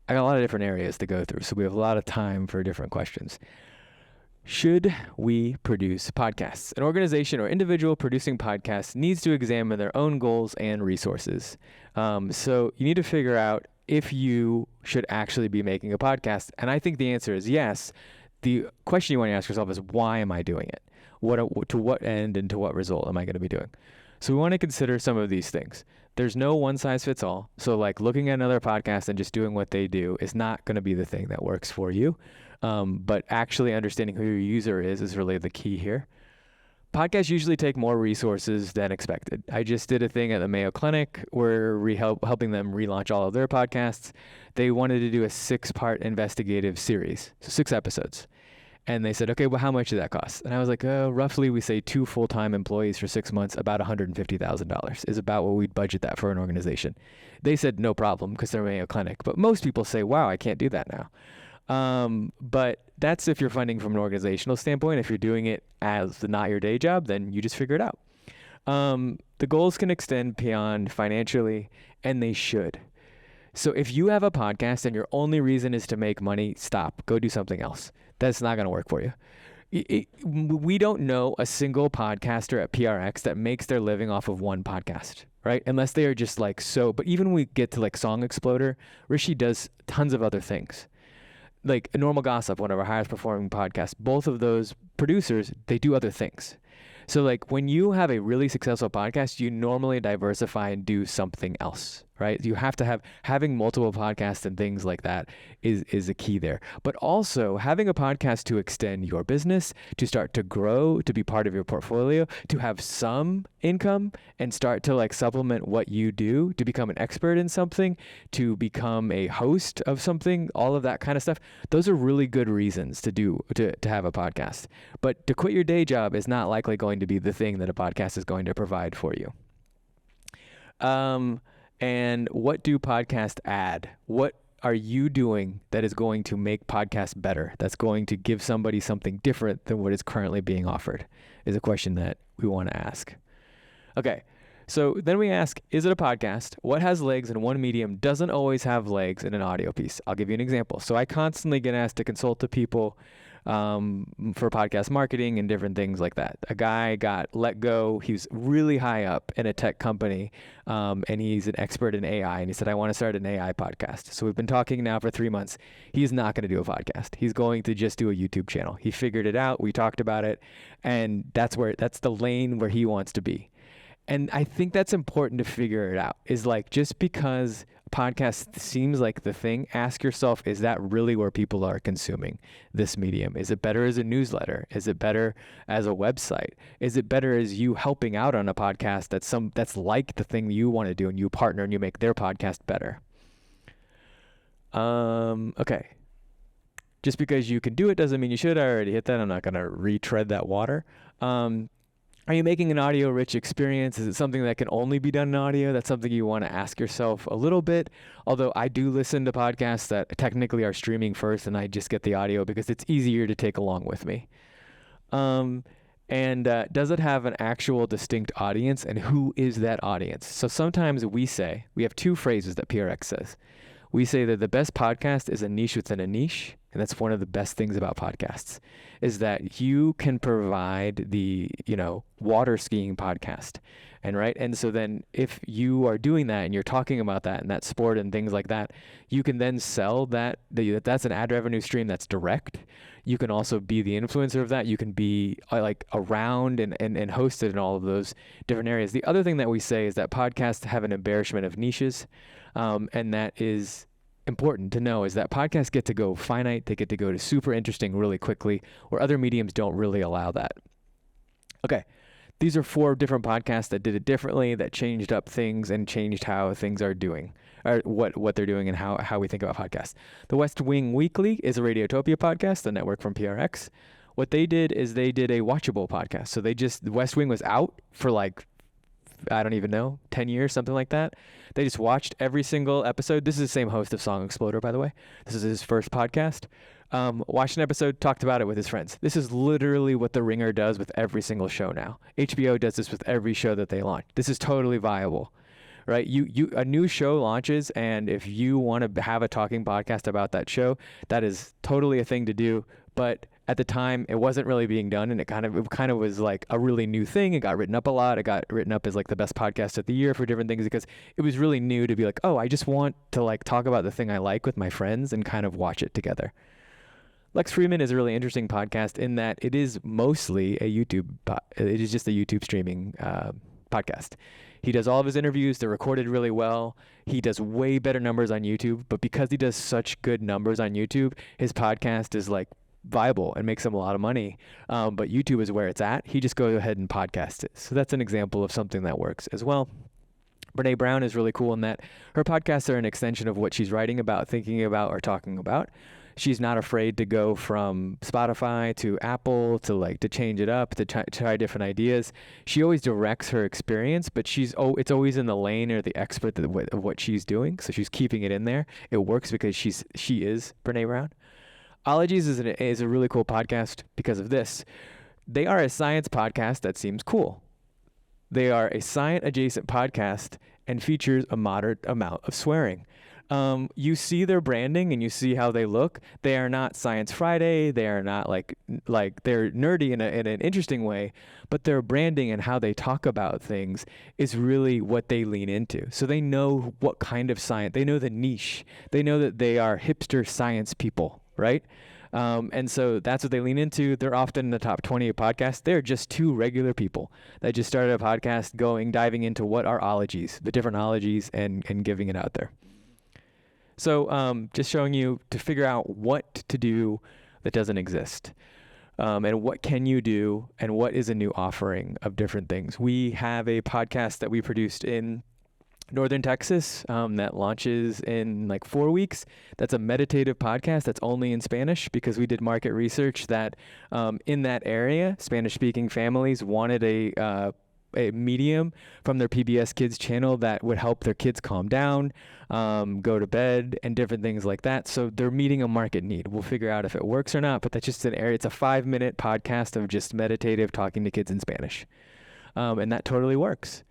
I got a lot of different areas to go through, so we have a lot of time for different questions. Should we produce podcasts? An organization or individual producing podcasts needs to examine their own goals and resources. So you need to figure out if you should actually be making a podcast. And I think the answer is yes. The question you want to ask yourself is, why am I doing it? To what end and to what result am I going to be doing? So we want to consider some of these things. There's no one size fits all. So like looking at another podcast and just doing what they do is not going to be the thing that works for you. But actually understanding who your user is really the key here. Podcasts usually take more resources than expected. I just did a thing at the Mayo Clinic where we're helping them relaunch all of their podcasts. They wanted to do a 6-part investigative series, so 6 episodes. And they said, okay, well, how much did that cost? And I was like, roughly we say 2 full-time employees for 6 months, about $150,000 is about what we'd budget that for an organization. They said no problem because they're Mayo Clinic. But most people say, wow, I can't do that now. But that's if you're funding from an organizational standpoint. If you're doing it as not your day job, then you just figure it out. The goals can extend beyond financially, and they should. So if you have a podcast and your only reason is to make money, stop. Go do something else. That's not going to work for you. We don't know a single podcaster at PRX that makes their living off of one podcast, right? Unless they are just like so. But even when we get to like Song Exploder, Rishi does tons of other things. Like Normal Gossip, one of our highest performing podcasts, both of those producers, they do other things. So like when you have a really successful podcast, you normally diversify and do something else, right? You have to having multiple podcasts and things like that is a key there. But also having a podcast to extend your business, to start to grow, to be part of your portfolio, to have some income and start to like supplement what you do, to become an expert in something, to become a host of something, all of that kind of stuff. Those are really good reasons to have a podcast. But to quit your day job is not likely going to be the thing that a podcast is going to provide for you. And what do podcasts add? What are you doing that is going to make podcasts better? That's going to give somebody something different than what is currently being offered, is a question that we want to ask. Okay, so then we ask, is it a podcast? What has legs in one medium doesn't always have legs in an audio piece? I'll give you an example. So I constantly get asked to consult to people for podcast marketing and different things like that. A guy got let go. He was really high up in a tech company, and he's an expert in AI. And he said, I want to start an AI podcast. So we've been talking now for 3 months. He's not going to do a podcast. He's going to just do a YouTube channel. He figured it out. We talked about it. And that's the lane where he wants to be. And I think that's important to figure it out, is like, just because podcast seems like the thing, ask yourself, is that really where people are consuming this medium? Is it better as a newsletter? Is it better as a website? Is it better as you helping out on a podcast that's like the thing you want to do, and you partner and you make their podcast better? Okay. Just because you can do it doesn't mean you should. I already hit that. I'm not going to retread that water. Are you making an audio-rich experience? Is it something that can only be done in audio? That's something you want to ask yourself a little bit. Although I do listen to podcasts that technically are streaming first, and I just get the audio because it's easier to take along with me. Does it have an actual distinct audience, and who is that audience? So sometimes we have two phrases that PRX says. We say that the best podcast is a niche within a niche. And that's one of the best things about podcasts, is that you can provide the, water skiing podcast. And so then if you are doing that and you're talking about that and that sport and things like that, you can then sell that's an ad revenue stream that's direct. You can also be the influencer of that. You can be like around and hosted in all of those different areas. The other thing that we say is that podcasts have an embarrassment of niches, and that is important to know, is that podcasts get to go finite. They get to go to super interesting really quickly, where other mediums don't really allow that. Okay. These are 4 different podcasts that did it differently, that changed up things and changed how things are doing, or what they're doing and how we think about podcasts. The West Wing Weekly is a Radiotopia podcast, the network from PRX. What they did is they did a watchable podcast. So the West Wing was out for like, I don't even know, 10 years, something like that. They just watched every single episode. This is the same host of Song Exploder, by the way. This is his first podcast. Watched an episode, talked about it with his friends. This is literally what The Ringer does with every single show now. HBO does this with every show that they launch. This is totally viable, right? A new show launches, and if you want to have a talking podcast about that show, that is totally a thing to do. But at the time, it wasn't really being done, and it kind of was like a really new thing. It got written up a lot. It got written up as like the best podcast of the year for different things, because it was really new to be like, oh, I just want to like talk about the thing I like with my friends and kind of watch it together. Lex Fridman is a really interesting podcast in that it is mostly it is just a YouTube streaming podcast. He does all of his interviews. They're recorded really well. He does way better numbers on YouTube, but because he does such good numbers on YouTube, his podcast is like viable and makes him a lot of money. But YouTube is where it's at. He just goes ahead and podcasts it. So that's an example of something that works as well. Brene Brown is really cool in that her podcasts are an extension of what she's writing about, thinking about, or talking about. She's not afraid to go from Spotify to Apple to change it up, to try different ideas. She always directs her experience, but it's always in the lane or the expert of what she's doing. So she's keeping it in there. It works because she is Brene Brown. Ologies is a really cool podcast because of this. They are a science podcast that seems cool. They are a science adjacent podcast and features a moderate amount of swearing. you see their branding and you see how they look. They are not Science Friday. They are not like they're nerdy in an interesting way, but their branding and how they talk about things is really what they lean into. So they know what kind of science, they know the niche. They know that they are hipster science people, right? And so that's what they lean into. They're often in the top 20 of podcasts. They're just two regular people that just started a podcast diving into what are ologies, the different ologies, and giving it out there. So just showing you to figure out what to do that doesn't exist. And what can you do, and what is a new offering of different things. We have a podcast that we produced in Northern Texas that launches in like 4 weeks. That's a meditative podcast that's only in Spanish, because we did market research that in that area, Spanish-speaking families wanted a medium from their PBS Kids channel that would help their kids calm down, go to bed, and different things like that. So they're meeting a market need. We'll figure out if it works or not, but that's just an area. It's a 5-minute podcast of just meditative talking to kids in Spanish. And that totally works.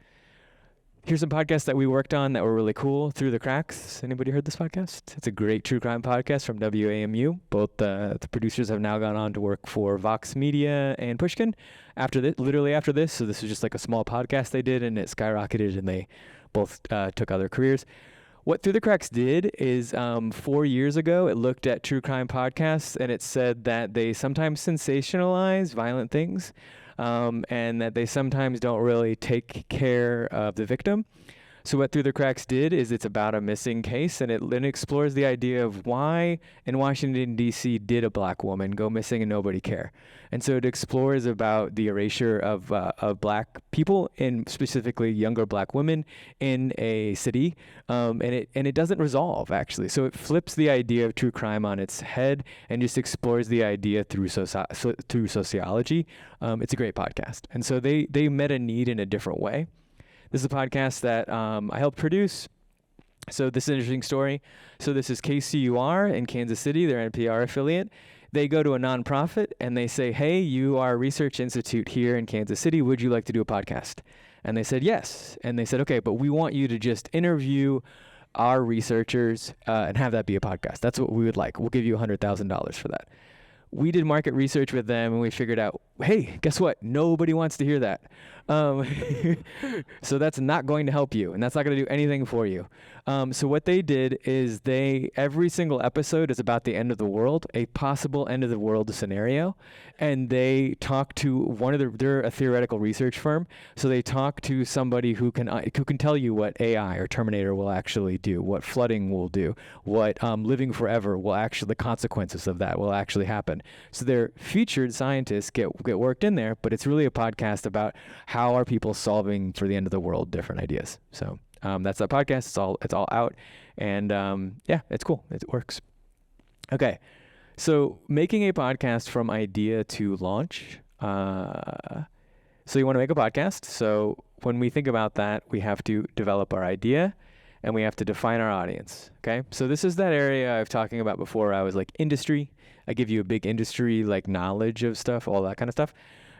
Here's some podcasts that we worked on that were really cool. Through the Cracks. Anybody heard this podcast? It's a great true crime podcast from WAMU. Both the producers have now gone on to work for Vox Media and Pushkin literally after this. So this is just like a small podcast they did, and it skyrocketed, and they both took other careers. What Through the Cracks did is 4 years ago, it looked at true crime podcasts, and it said that they sometimes sensationalize violent things. And that they sometimes don't really take care of the victim. So what Through the Cracks did is it's about a missing case, and it explores the idea of why in Washington, D.C. did a black woman go missing and nobody care. And so it explores about the erasure of black people, and specifically younger black women in a city, and it doesn't resolve, actually. So it flips the idea of true crime on its head and just explores the idea through sociology. It's a great podcast. And so they met a need in a different way. This is a podcast that I helped produce. So this is an interesting story. So this is KCUR in Kansas City, their NPR affiliate. They go to a nonprofit and they say, hey, you are a research institute here in Kansas City. Would you like to do a podcast? And they said, yes. And they said, okay, but we want you to just interview our researchers and have that be a podcast. That's what we would like. We'll give you $100,000 for that. We did market research with them, and we figured out, hey, guess what? Nobody wants to hear that. So that's not going to help you, and that's not going to do anything for you. So what they did is every single episode is about the end of the world, a possible end of the world scenario. And they talk to they're a theoretical research firm. So they talk to somebody who can tell you what AI or Terminator will actually do, what flooding will do, what living forever the consequences of that will actually happen. So their featured scientists get worked in there, but it's really a podcast about how are people solving for the end of the world different ideas. So that's that podcast. It's all out, and yeah, it's cool. It works. Okay, so making a podcast from idea to launch. So you want to make a podcast. So when we think about that, we have to develop our idea, and we have to define our audience. Okay, so this is that area I was talking about before. I was like industry. I give you a big industry like knowledge of stuff, all that kind of stuff.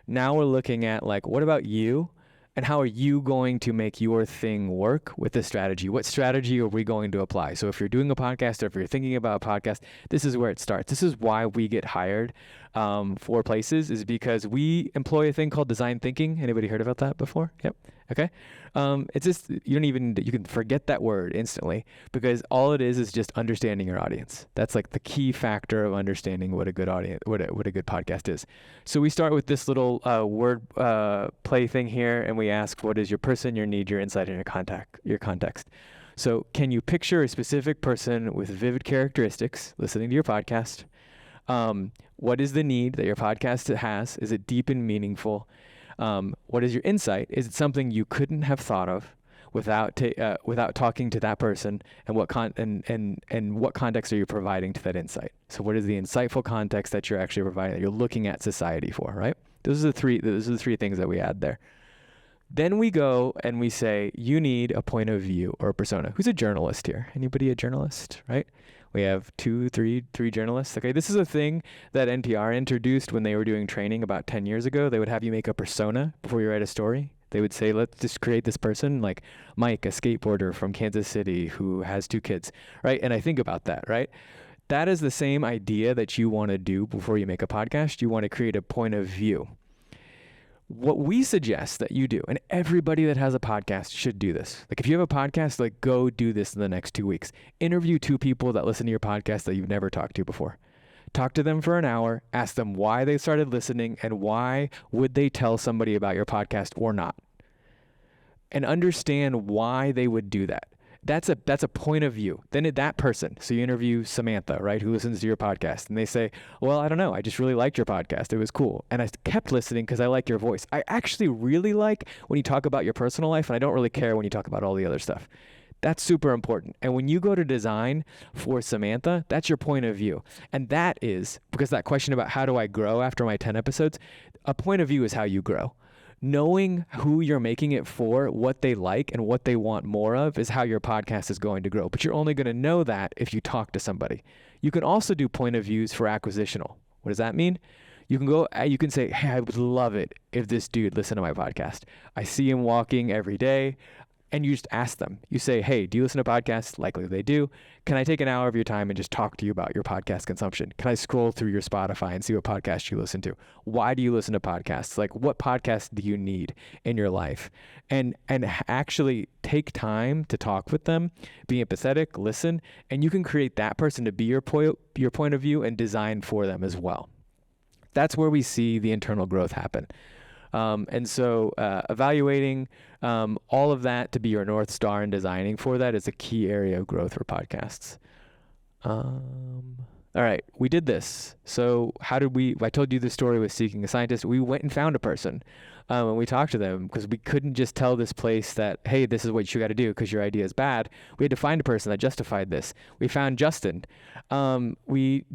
Now we're looking at like, what about you? And how are you going to make your thing work with this strategy? What strategy are we going to apply? So if you're doing a podcast, or if you're thinking about a podcast, this is where it starts. This is why we get hired for places, is because we employ a thing called design thinking. Anybody heard about that before? Yep. Okay. It's just, you can forget that word instantly, because all it is just understanding your audience. That's like the key factor of understanding what a good audience, what a good podcast is. So we start with this little word play thing here, and we ask, what is your person, your need, your insight, and your context? So can you picture a specific person with vivid characteristics listening to your podcast? What is the need that your podcast has? Is it deep and meaningful? What is your insight? Is it something you couldn't have thought of without talking to that person? And what what context are you providing to that insight? So what is the insightful context that you're actually providing, that you're looking at society for, right? Those are the three things that we add there. Then we go and we say, you need a point of view or a persona. Who's a journalist here? Anybody a journalist, right? We have three journalists. Okay, this is a thing that NPR introduced when they were doing training about 10 years ago. They would have you make a persona before you write a story. They would say, let's just create this person like Mike, a skateboarder from Kansas City who has 2 kids, right? And I think about that, right? That is the same idea that you want to do before you make a podcast. You want to create a point of view. What we suggest that you do, and everybody that has a podcast should do this. Like if you have a podcast, like go do this in the next 2 weeks. Interview 2 people that listen to your podcast that you've never talked to before. Talk to them for an hour, ask them why they started listening and why would they tell somebody about your podcast or not. And understand why they would do that. That's a point of view. Then that person, so you interview Samantha, right, who listens to your podcast, and they say, well, I don't know, I just really liked your podcast. It was cool. And I kept listening because I like your voice. I actually really like when you talk about your personal life, and I don't really care when you talk about all the other stuff. That's super important. And when you go to design for Samantha, that's your point of view. And that is, because that question about how do I grow after my 10 episodes, a point of view is how you grow. Knowing who you're making it for, what they like, and what they want more of is how your podcast is going to grow. But you're only going to know that if you talk to somebody. You can also do point of views for acquisitional. What does that mean? You can say, hey, I would love it if this dude listened to my podcast. I see him walking every day. And you just ask them. You say, hey, do you listen to podcasts? Likely they do. Can I take an hour of your time and just talk to you about your podcast consumption? Can I scroll through your Spotify and see what podcasts you listen to? Why do you listen to podcasts? Like, what podcasts do you need in your life? And actually take time to talk with them, be empathetic, listen, and you can create that person to be your point of view and design for them as well. That's where we see the internal growth happen. And so evaluating all of that to be your North Star and designing for that is a key area of growth for podcasts. All right, we did this. So I told you the story with Seeking a Scientist. We went and found a person and we talked to them because we couldn't just tell this place that, hey, this is what you got to do because your idea is bad. We had to find a person that justified this. We found Justin.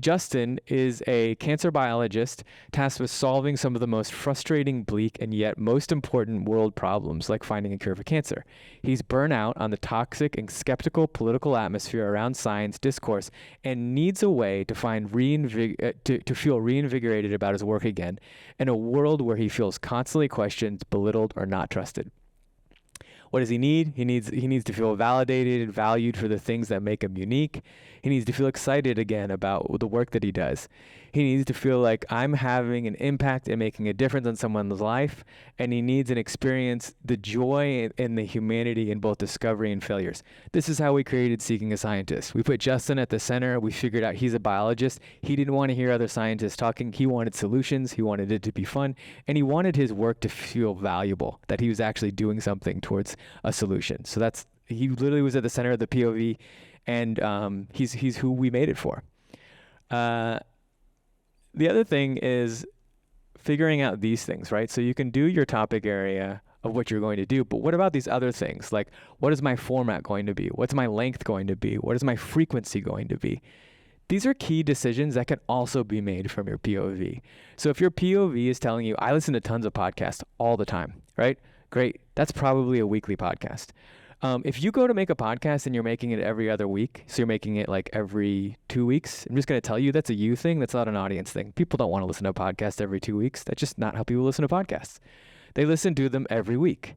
Justin is a cancer biologist tasked with solving some of the most frustrating, bleak, and yet most important world problems, like finding a cure for cancer. He's burnt out on the toxic and skeptical political atmosphere around science discourse and needs a way to find to feel reinvigorated about his work again in a world where he feels constantly questioned, belittled, or not trusted. What does he need? He needs to feel validated and valued for the things that make him unique. He needs to feel excited again about the work that he does. He needs to feel like I'm having an impact and making a difference in someone's life, and he needs an experience the joy and the humanity in both discovery and failures. This is how we created Seeking a Scientist. We put Justin at the center. We figured out he's a biologist. He didn't want to hear other scientists talking. He wanted solutions. He wanted it to be fun, and he wanted his work to feel valuable, that he was actually doing something towards a solution. So he literally was at the center of the POV, and he's who we made it for. The other thing is figuring out these things, right? So you can do your topic area of what you're going to do, but what about these other things? Like, what is my format going to be? What's my length going to be? What is my frequency going to be? These are key decisions that can also be made from your POV. So if your POV is telling you, I listen to tons of podcasts all the time, right? Great. That's probably a weekly podcast. If you go to make a podcast and you're making it every other week, so you're making it like every 2 weeks, I'm just going to tell you that's a you thing. That's not an audience thing. People don't want to listen to a podcast every 2 weeks. That's just not how people listen to podcasts. They listen to them every week,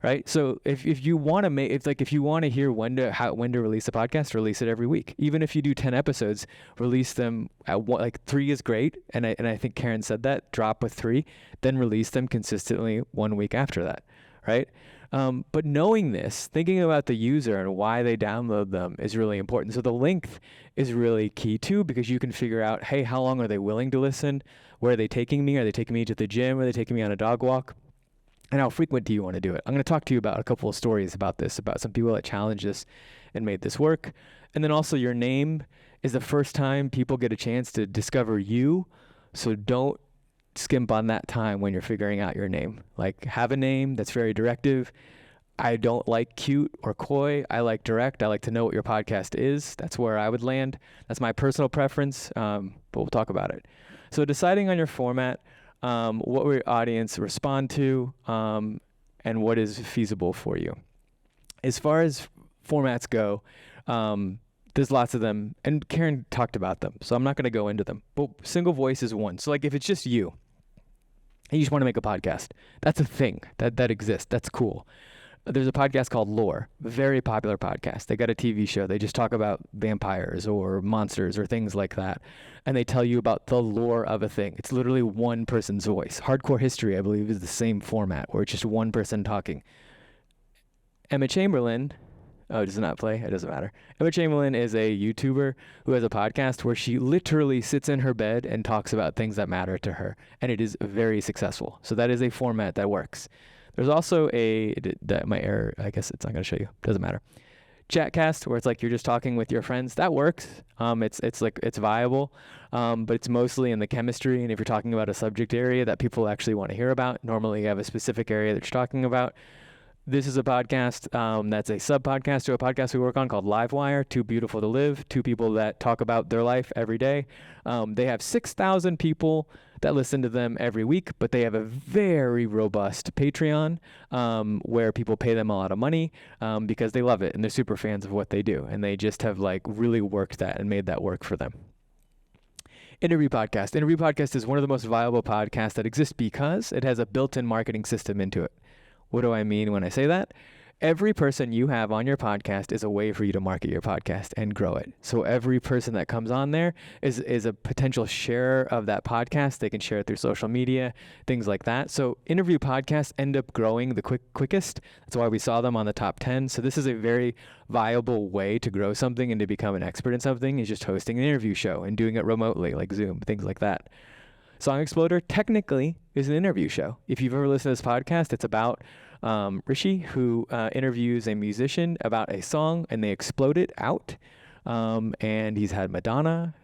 right? So if you want to if you want to hear when to release a podcast, release it every week. Even if you do 10 episodes, release them at 3 is great. And I think Karen said that, drop with 3, then release them consistently 1 week after that, right? But knowing this, thinking about the user and why they download them is really important. So the length is really key too, because you can figure out, hey, how long are they willing to listen? Where are they taking me? Are they taking me to the gym? Are they taking me on a dog walk? And how frequent do you want to do it? I'm going to talk to you about a couple of stories about this, about some people that challenged this and made this work. And then also your name is the first time people get a chance to discover you. So don't skimp on that time when you're figuring out your name. Like, have a name that's very directive. I don't like cute or coy. I like direct. I like to know what your podcast is. That's where I would land. That's my personal preference, but we'll talk about it. So deciding on your format, what will your audience respond to, and what is feasible for you. As far as formats go, there's lots of them, and Karen talked about them, so I'm not going to go into them. But single voice is one. So like if it's just you, and you just want to make a podcast. That's a thing that exists. That's cool. There's a podcast called Lore, very popular podcast. They got a TV show. They just talk about vampires or monsters or things like that. And they tell you about the lore of a thing. It's literally one person's voice. Hardcore History, I believe, is the same format where it's just one person talking. Emma Chamberlain, does it not play? It doesn't matter. Emma Chamberlain is a YouTuber who has a podcast where she literally sits in her bed and talks about things that matter to her. And it is very successful. So that is a format that works. There's also my error, I guess it's not going to show you. Doesn't matter. Chatcast, where it's like you're just talking with your friends. That works. It's viable, but it's mostly in the chemistry. And if you're talking about a subject area that people actually want to hear about, normally you have a specific area that you're talking about. This is a podcast that's a sub-podcast to a podcast we work on called Livewire, Too Beautiful to Live, two people that talk about their life every day. They have 6,000 people that listen to them every week, but they have a very robust Patreon where people pay them a lot of money because they love it and they're super fans of what they do. And they just have like really worked that and made that work for them. Interview podcast. Interview podcast is one of the most viable podcasts that exists because it has a built-in marketing system into it. What do I mean when I say that? Every person you have on your podcast is a way for you to market your podcast and grow it. So every person that comes on there is a potential sharer of that podcast. They can share it through social media, things like that. So interview podcasts end up growing the quickest. That's why we saw them on the top 10. So this is a very viable way to grow something and to become an expert in something, is just hosting an interview show and doing it remotely, like Zoom, things like that. Song Exploder technically is an interview show. If you've ever listened to this podcast, it's about Rishi, who interviews a musician about a song, and they explode it out. And he's had Madonna,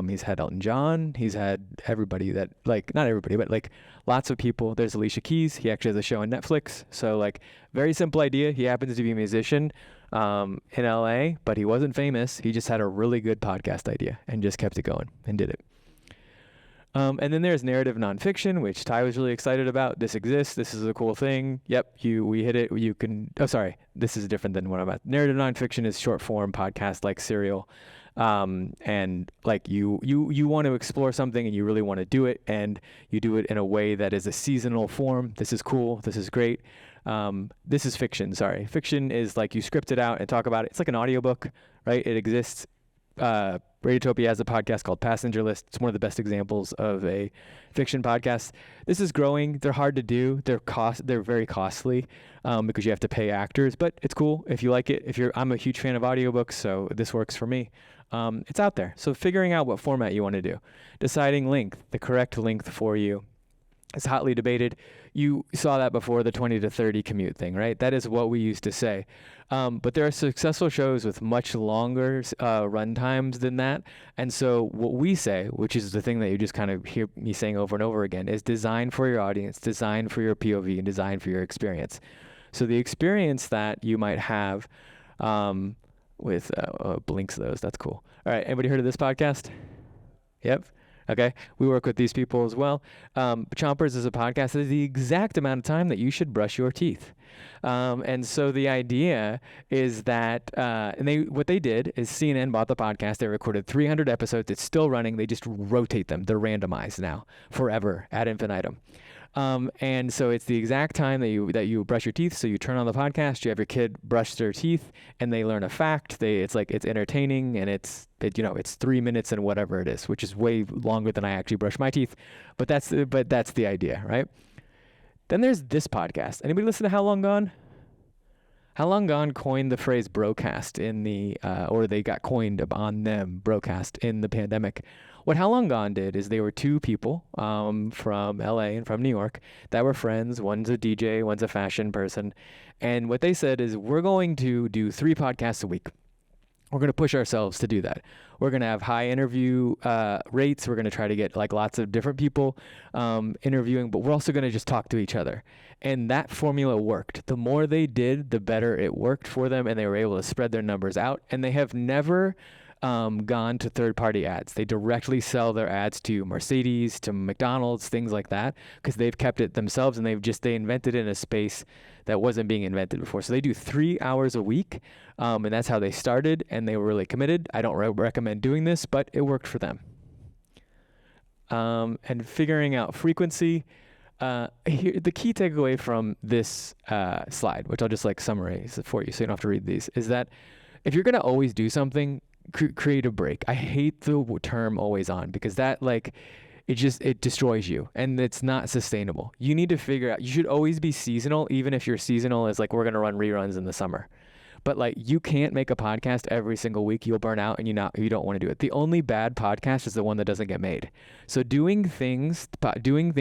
he's had Elton John, he's had everybody that, like, not everybody, but like lots of people. There's Alicia Keys. He actually has a show on Netflix. So like, very simple idea. He happens to be a musician in LA, but he wasn't famous. He just had a really good podcast idea and just kept it going and did it. And then there's narrative nonfiction, which Ty was really excited about. This exists. This is a cool thing. Yep, we hit it. You can. Oh, sorry. This is different than what I'm at. Narrative nonfiction is short form podcast like Serial, and like you want to explore something and you really want to do it, and you do it in a way that is a seasonal form. This is cool. This is great. This is fiction. Sorry, fiction is like you script it out and talk about it. It's like an audiobook, right? It exists. Radiotopia has a podcast called Passenger List. It's one of the best examples of a fiction podcast. This is growing. They're hard to do. They're very costly because you have to pay actors, but it's cool if you like it. I'm a huge fan of audiobooks, so this works for me. It's out there. So figuring out what format you want to do, deciding length, the correct length for you, is hotly debated. You saw that before, the 20 to 30 commute thing, right? That is what we used to say. But there are successful shows with much longer run times than that. And so what we say, which is the thing that you just kind of hear me saying over and over again, is design for your audience, design for your POV, and design for your experience. So the experience that you might have with blinks those, that's cool. All right, anybody heard of this podcast? Yep. Okay, we work with these people as well. Chompers is a podcast that is the exact amount of time that you should brush your teeth. And so the idea is that, what they did is CNN bought the podcast. They recorded 300 episodes. It's still running. They just rotate them. They're randomized now, forever, ad infinitum. And so it's the exact time that you brush your teeth. So you turn on the podcast, you have your kid brush their teeth, and they learn a fact. It's entertaining, and it's 3 minutes and whatever it is, which is way longer than I actually brush my teeth. But that's the idea, right? Then there's this podcast. Anybody listen to How Long Gone? How Long Gone coined the phrase broadcast or they got coined on them, broadcast, in the pandemic. What How Long Gone did is they were two people from LA and from New York that were friends. One's a DJ, one's a fashion person. And what they said is, we're going to do 3 podcasts a week. We're going to push ourselves to do that. We're going to have high interview rates. We're going to try to get like lots of different people interviewing, but we're also going to just talk to each other. And that formula worked. The more they did, the better it worked for them, and they were able to spread their numbers out. And they have never gone to third-party ads. They directly sell their ads to Mercedes, to McDonald's, things like that, because they've kept it themselves, and they invented it in a space that wasn't being invented before. So they do 3 hours a week, and that's how they started, and they were really committed. I don't recommend doing this, but it worked for them. And figuring out frequency. Here, the key takeaway from this slide, which I'll just like summarize for you so you don't have to read these, is that if you're going to always do something, create a break. I hate the term always on because that like, it destroys you and it's not sustainable. You need to figure out, you should always be seasonal, even if your seasonal is like, we're going to run reruns in the summer. But like, you can't make a podcast every single week. You'll burn out and you don't want to do it. The only bad podcast is the one that doesn't get made. So doing things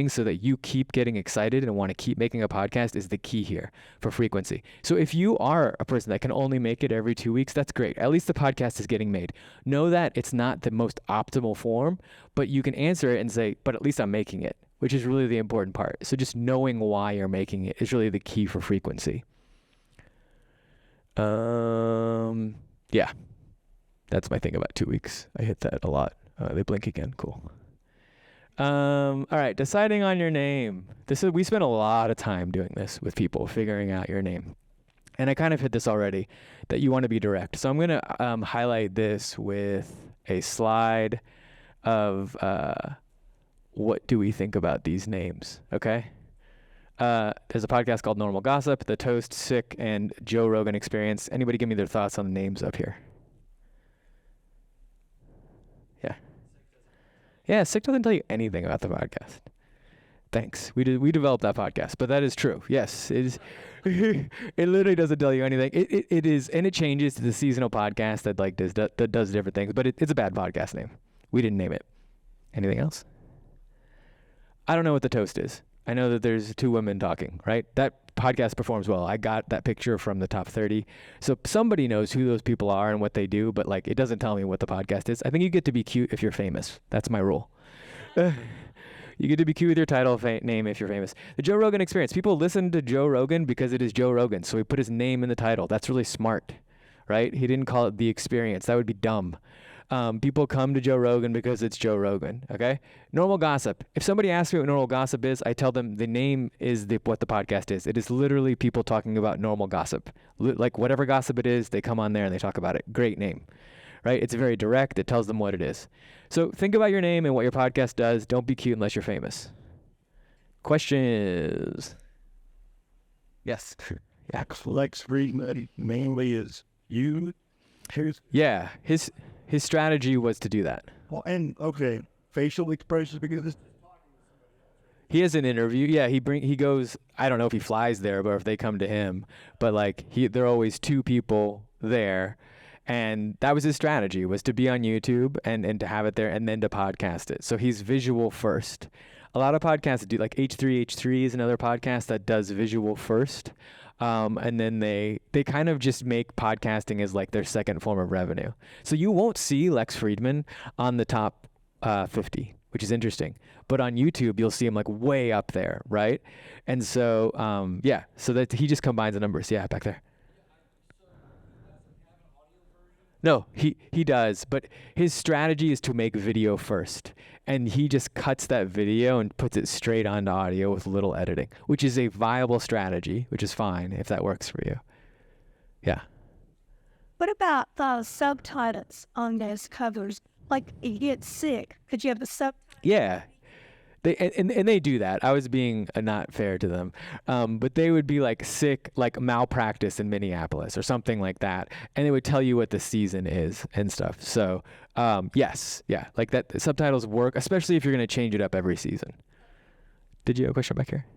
so that you keep getting excited and want to keep making a podcast is the key here for frequency. So if you are a person that can only make it every 2 weeks, that's great. At least the podcast is getting made. Know that it's not the most optimal form, but you can answer it and say, but at least I'm making it, which is really the important part. So just knowing why you're making it is really the key for frequency. Yeah, that's my thing about 2 weeks. I hit that a lot. They blink again. Cool. All right. Deciding on your name. We spent a lot of time doing this with people, figuring out your name. And I kind of hit this already, that you want to be direct. So I'm going to highlight this with a slide of what do we think about these names, okay? There's a podcast called Normal Gossip, The Toast, Sick, and Joe Rogan Experience. Anybody give me their thoughts on the names up here? Yeah, Sick doesn't tell you anything about the podcast. Thanks. We developed that podcast, but that is true. Yes, it is. It literally doesn't tell you anything. It is, and it changes to the seasonal podcast that like does different things, but it's a bad podcast name. We didn't name it. Anything else? I don't know what The Toast is. I know that there's 2 women talking, right? That podcast performs well. I got that picture from the top 30. So somebody knows who those people are and what they do, but like it doesn't tell me what the podcast is. I think you get to be cute if you're famous. That's my rule. You get to be cute with your title name if you're famous. The Joe Rogan Experience. People listen to Joe Rogan because it is Joe Rogan. So he put his name in the title. That's really smart, right? He didn't call it The Experience. That would be dumb. People come to Joe Rogan because it's Joe Rogan, okay? Normal Gossip. If somebody asks me what Normal Gossip is, I tell them the name is what the podcast is. It is literally people talking about normal gossip. Like whatever gossip it is, they come on there and they talk about it. Great name, right? It's very direct. It tells them what it is. So think about your name and what your podcast does. Don't be cute unless you're famous. Questions? Yes. Yeah. Lex Friedman mainly is you. Yeah. His strategy was to do that. Well, and okay, facial expressions because he has an interview. Yeah, he goes. I don't know if he flies there, but if they come to him, but like there are always 2 people there, and that was his strategy, was to be on YouTube and to have it there and then to podcast it. So he's visual first. A lot of podcasts do, like H3H3 is another podcast that does visual first. And then they kind of just make podcasting as like their second form of revenue. So you won't see Lex Friedman on the top 50, which is interesting. But on YouTube, you'll see him like way up there, right? And so, so that he just combines the numbers. Yeah, back there. No, he does, but his strategy is to make video first. And he just cuts that video and puts it straight onto audio with little editing, which is a viable strategy, which is fine if that works for you. Yeah. What about the subtitles on those covers? Like, you get sick. Could you have the subtitles? Yeah. They do that. I was being not fair to them. But they would be like sick, like malpractice in Minneapolis or something like that. And they would tell you what the season is and stuff. So, yes. Yeah. Like that, the subtitles work, especially if you're going to change it up every season. Did you have a question back here?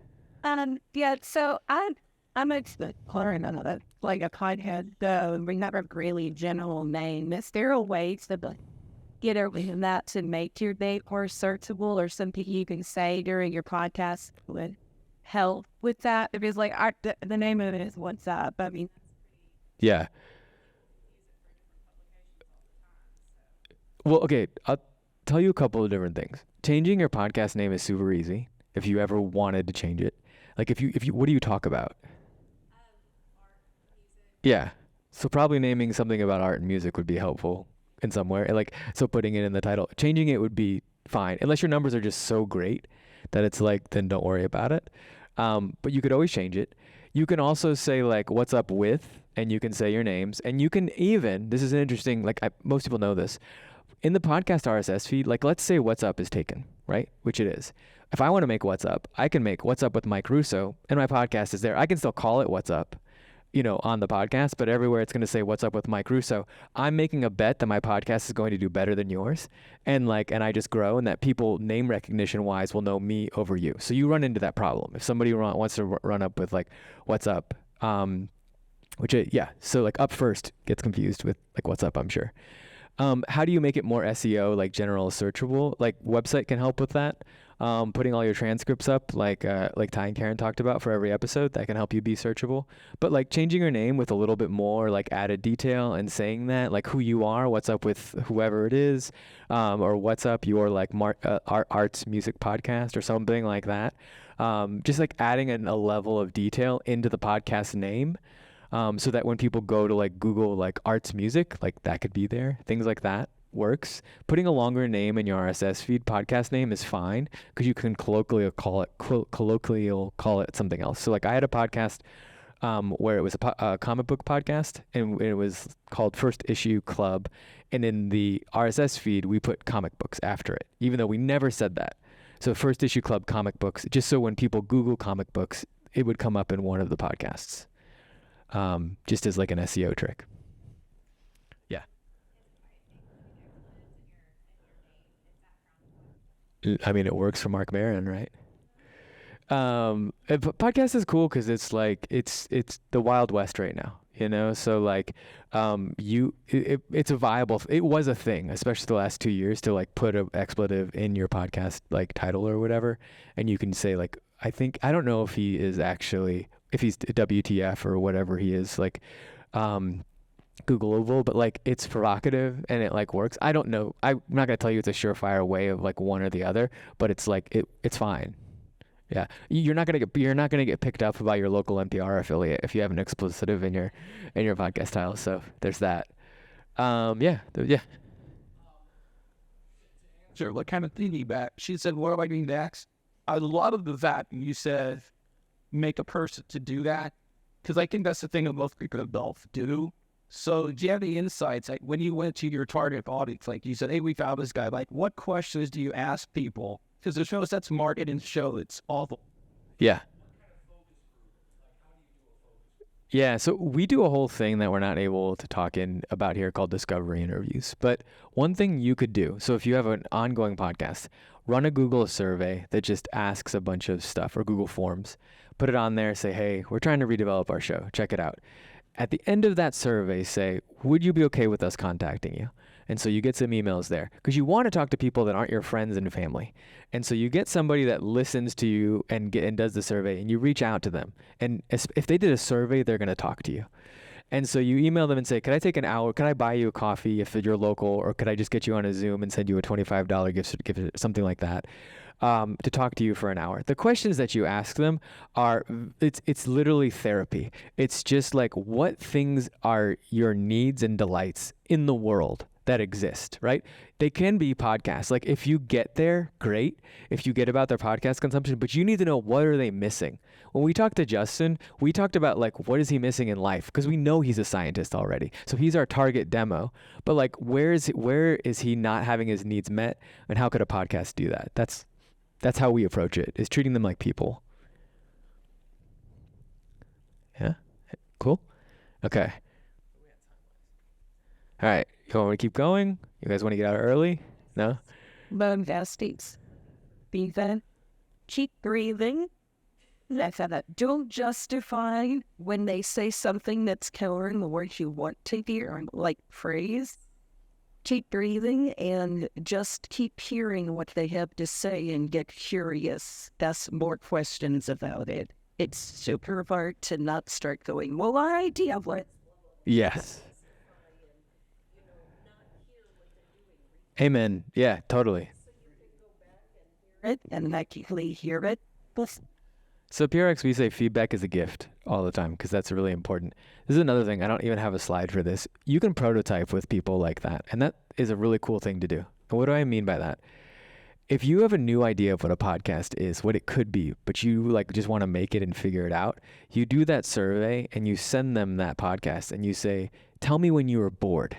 Yeah. So I'm exploring another, like a podcast, though. We have a really general name. Is there a way to get around that to make your name more searchable, or something you can say during your podcast would help with that? Because like the name of it is What's Up. I mean, yeah. Well, okay, I'll tell you a couple of different things. Changing your podcast name is super easy if you ever wanted to change it. Like if you what do you talk about? Yeah. So probably naming something about art and music would be helpful in somewhere. Like, so putting it in the title. Changing it would be fine, unless your numbers are just so great that it's like, then don't worry about it. But you could always change it. You can also say like, what's up with, and you can say your names. And you can even, this is interesting, like most people know this, in the podcast RSS feed, like let's say What's Up is taken, right? Which it is. If I want to make What's Up, I can make What's Up with Mike Russo, and my podcast is there. I can still call it What's Up, on the podcast, but everywhere it's going to say What's Up with Mike Russo. I'm making a bet that my podcast is going to do better than yours, and I just grow, and that people name recognition wise will know me over you. So you run into that problem if somebody wants to run up with What's Up, so Up First gets confused with What's Up, I'm sure. How do you make it more SEO, general searchable? Website can help with that. Putting all your transcripts up, like Ty and Karen talked about for every episode, that can help you be searchable. But changing your name with a little bit more added detail and saying that who you are, what's up with whoever it is, or what's up your arts music podcast or something like that. Just adding a level of detail into the podcast name. So that when people go to Google arts music, that could be there. Things like that works. Putting a longer name in your RSS feed, podcast name, is fine because you can colloquially call it something else. So I had a podcast where it was a comic book podcast, and it was called First Issue Club, and in the RSS feed we put comic books after it, even though we never said that. So First Issue Club comic books, just so when people Google comic books, it would come up in one of the podcasts. Just as an SEO trick. Yeah. I mean, it works for Mark Maron, right? Podcast is cool because it's it's the Wild West right now, So it's a viable. It was a thing, especially the last 2 years, to put an expletive in your podcast title or whatever, and you can say I don't know if he is actually, if he's WTF or whatever he is, Googleable, but it's provocative and it works. I don't know. I'm not gonna tell you it's a surefire way of one or the other, but it's it's fine. Yeah, you're not gonna get picked up by your local NPR affiliate if you have an explicitive in your podcast title. So there's that. Yeah. Sure. What kind of feedback? She said, "What am I doing next?" A lot of that you said, make a person to do that, because I think that's the thing that most people don't do. So do you have any insights? When you went to your target audience, you said, "Hey, we found this guy." What questions do you ask people? Because there's shows that's marketing show. It's awful. Yeah. Yeah, so we do a whole thing that we're not able to talk about here called discovery interviews. But one thing you could do, so if you have an ongoing podcast, run a Google survey that just asks a bunch of stuff, or Google Forms. Put it on there, say, "Hey, we're trying to redevelop our show. Check it out." At the end of that survey, say, "Would you be okay with us contacting you?" And so you get some emails there because you want to talk to people that aren't your friends and family. And so you get somebody that listens to you and does the survey, and you reach out to them. And if they did a survey, they're going to talk to you. And so you email them and say, "Could I take an hour? Could I buy you a coffee if you're local? Or could I just get you on a Zoom and send you a $25 gift certificate," something like that, to talk to you for an hour. The questions that you ask them are, it's literally therapy. It's just what things are your needs and delights in the world that exist, right? They can be podcasts. If you get there, great. If you get about their podcast consumption, but you need to know, what are they missing? When we talked to Justin, we talked about what is he missing in life? Because we know he's a scientist already. So he's our target demo. But where is he not having his needs met? And how could a podcast do that? That's how we approach it, is treating them like people. Yeah? Cool? Okay. All right. You want me to keep going? You guys want to get out early? No? States. Be then. Keep breathing. Don't justify when they say something that's killing the words you want to hear, phrase. Keep breathing and just keep hearing what they have to say and get curious. Ask more questions about it. It's super hard to not start going, "Well, I have what?" Yes. Amen. Yeah, totally. And actively hear it. So PRX, we say feedback is a gift all the time because that's really important. This is another thing. I don't even have a slide for this. You can prototype with people like that, and that is a really cool thing to do. And what do I mean by that? If you have a new idea of what a podcast is, what it could be, but you just want to make it and figure it out, you do that survey and you send them that podcast and you say, "Tell me when you were bored.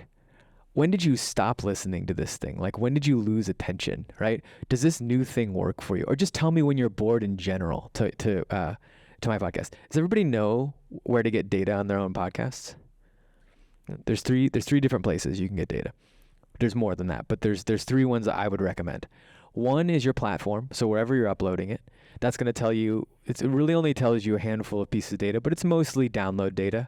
when did you stop listening to this thing? Like, when did you lose attention, right? Does this new thing work for you? Or just tell me when you're bored in general to my podcast. Does everybody know where to get data on their own podcasts? There's three different places you can get data. There's more than that, but there's 3 ones that I would recommend. One is your platform. So wherever you're uploading it, that's going to tell you, it really only tells you a handful of pieces of data, but it's mostly download data.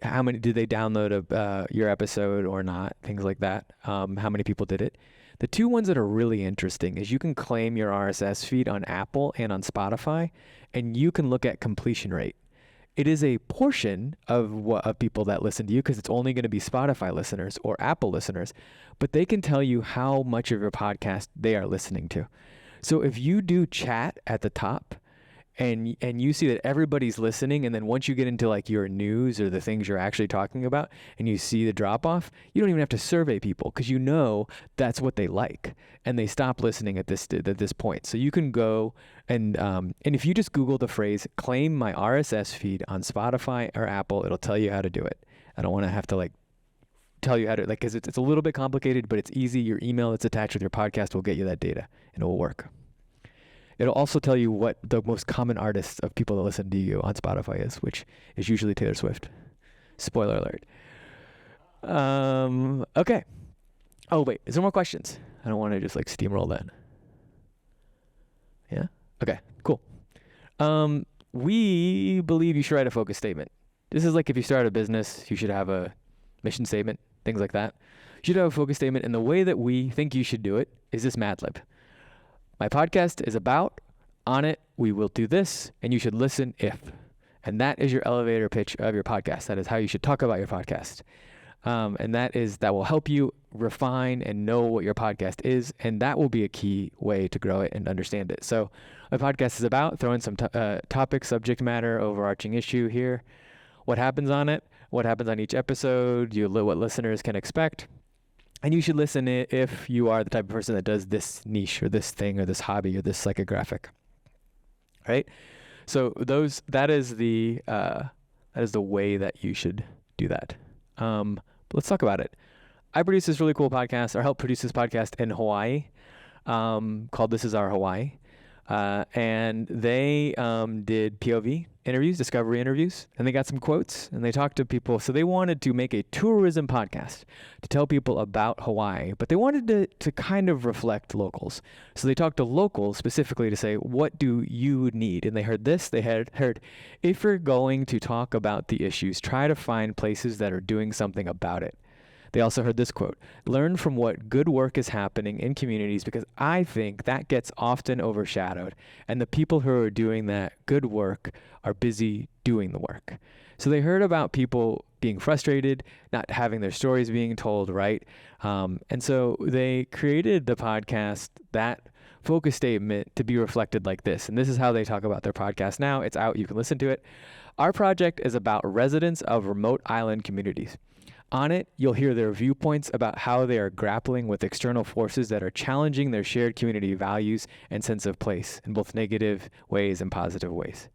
How many did they download your episode or not? Things like that. How many people did it? The 2 ones that are really interesting is you can claim your RSS feed on Apple and on Spotify, and you can look at completion rate. It is a portion of people that listen to you because it's only going to be Spotify listeners or Apple listeners, but they can tell you how much of your podcast they are listening to. So if you do chat at the top, and you see that everybody's listening, and then once you get into like your news or the things you're actually talking about, and you see the drop off, you don't even have to survey people because you know that's what they like, and they stop listening at this point. So you can go and if you just Google the phrase "claim my RSS feed" on Spotify or Apple, it'll tell you how to do it. I don't want to have to like tell you how to because it's a little bit complicated, but it's easy. Your email that's attached with your podcast will get you that data, and it will work. It'll also tell you what the most common artists of people that listen to you on Spotify is, which is usually Taylor Swift. Spoiler alert. Okay. Oh, wait. Is there more questions? I don't want to just like steamroll that. Yeah? Okay, cool. We believe you should write a focus statement. This is like if you start a business, you should have a mission statement, things like that. You should have a focus statement, and the way that we think you should do it is this Mad Lib. My podcast is about, on it, we will do this, and you should listen if. And that is your elevator pitch of your podcast. That is how you should talk about your podcast. And that will help you refine and know what your podcast is, and that will be a key way to grow it and understand it. So my podcast is about throwing some topic, subject matter, overarching issue here, what happens on it, what happens on each episode, what listeners can expect. And you should listen if you are the type of person that does this niche or this thing or this hobby or this psychographic, right? So that is the way that you should do that. But let's talk about it. I produce this really cool podcast, or help produce this podcast in Hawaii, called This Is Our Hawaii. And they did POV interviews, discovery interviews, and they got some quotes, and they talked to people. So they wanted to make a tourism podcast to tell people about Hawaii, but they wanted to kind of reflect locals. So they talked to locals specifically to say, what do you need? And they heard this. They had heard, if you're going to talk about the issues, try to find places that are doing something about it. They also heard this quote, learn from what good work is happening in communities, because I think that gets often overshadowed, and the people who are doing that good work are busy doing the work. So they heard about people being frustrated, not having their stories being told, right? And so they created the podcast, that focus statement, to be reflected like this. And this is how they talk about their podcast now. It's out. You can listen to it. Our project is about residents of remote island communities. On it, you'll hear their viewpoints about how they are grappling with external forces that are challenging their shared community values and sense of place in both negative ways and positive ways.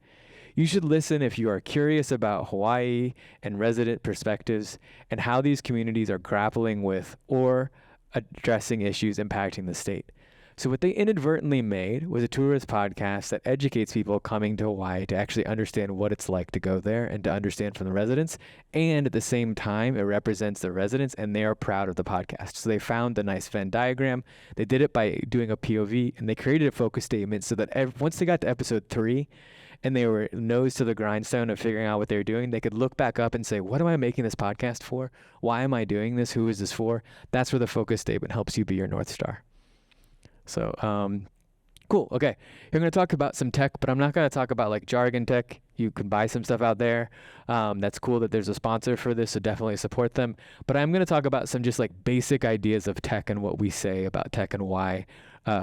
You should listen if you are curious about Hawaii and resident perspectives and how these communities are grappling with or addressing issues impacting the state. So what they inadvertently made was a tourist podcast that educates people coming to Hawaii to actually understand what it's like to go there and to understand from the residents. And at the same time, it represents the residents, and they are proud of the podcast. So they found the nice Venn diagram. They did it by doing a POV, and they created a focus statement so that once they got to episode 3 and they were nose to the grindstone of figuring out what they were doing, they could look back up and say, what am I making this podcast for? Why am I doing this? Who is this for? That's where the focus statement helps you be your North Star. So, cool. Okay. You're going to talk about some tech, but I'm not going to talk about like jargon tech. You can buy some stuff out there. That's cool that there's a sponsor for this, so definitely support them. But I'm going to talk about some just like basic ideas of tech and what we say about tech and why,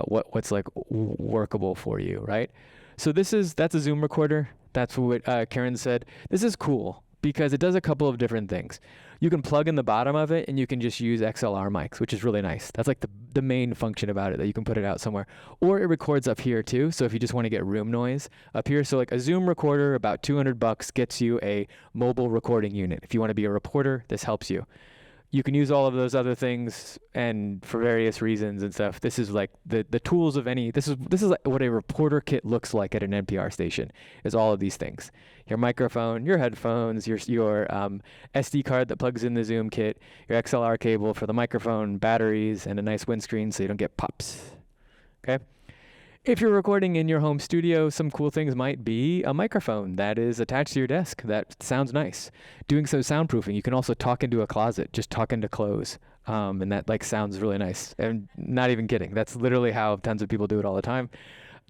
what's like workable for you, right? So that's a Zoom recorder. That's what Karen said. This is cool because it does a couple of different things. You can plug in the bottom of it, and you can just use XLR mics, which is really nice. That's like the main function about it, that you can put it out somewhere. Or it records up here too, so if you just want to get room noise up here. So like a Zoom recorder, about $200 gets you a mobile recording unit. If you want to be a reporter, this helps you. you can use all of those other things and for various reasons and stuff. This is like the tools of any, this is like what a reporter kit looks like at an NPR station, is all of these things. Your microphone, your headphones, your SD card that plugs in the Zoom kit, your XLR cable for the microphone, batteries, and a nice windscreen so you don't get pops. Okay? If you're recording in your home studio, some cool things might be a microphone that is attached to your desk that sounds nice. Doing some soundproofing, you can also talk into a closet, just talk into clothes, and that like sounds really nice. And not even kidding, that's literally how tons of people do it all the time.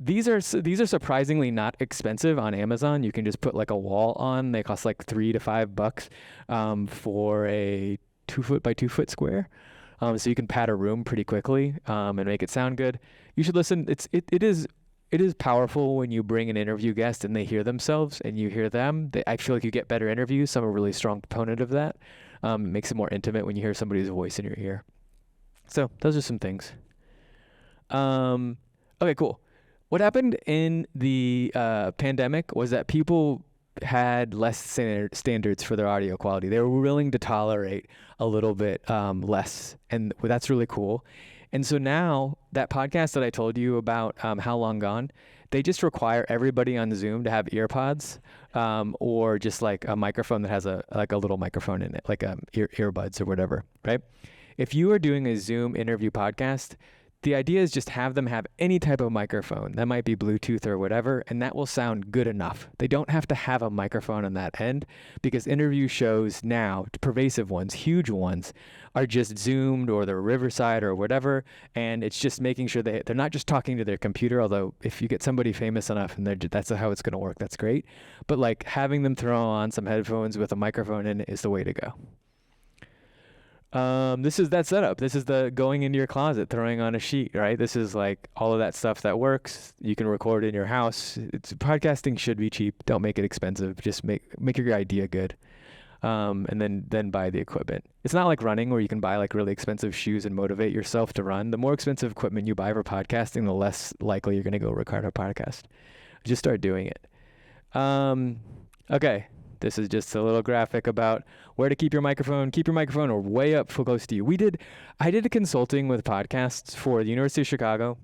These are surprisingly not expensive on Amazon. You can just put like a wall on. They cost like $3 to $5 for a 2 foot by 2 foot square. So you can pad a room pretty quickly and make it sound good. You should listen. It is powerful when you bring an interview guest and they hear themselves and you hear them. I feel like you get better interviews. I'm a really strong proponent of that. It makes it more intimate when you hear somebody's voice in your ear. So those are some things. Okay, cool. What happened in the pandemic was that people had less standards for their audio quality. They were willing to tolerate a little bit less, and that's really cool. And so now that podcast that I told you about, How Long Gone, they just require everybody on Zoom to have earpods or just like a microphone that has a little microphone in it, like earbuds or whatever, right? If you are doing a Zoom interview podcast, the idea is just have them have any type of microphone. That might be Bluetooth or whatever, and that will sound good enough. They don't have to have a microphone on that end because interview shows now, pervasive ones, huge ones, are just Zoomed or they're Riverside or whatever, and it's just making sure they're not just talking to their computer, although if you get somebody famous enough and that's how it's going to work, that's great. But like having them throw on some headphones with a microphone in it is the way to go. This is that setup. This is the going into your closet, throwing on a sheet, right? This is like all of that stuff that works. You can record in your house. Podcasting should be cheap. Don't make it expensive. Just make your idea good. And then buy the equipment. It's not like running where you can buy like really expensive shoes and motivate yourself to run. The more expensive equipment you buy for podcasting, the less likely you're going to go record a podcast. Just start doing it. Okay. This is just a little graphic about where to keep your microphone. Keep your microphone or way up close to you. I did a consulting with podcasts for the University of Chicago,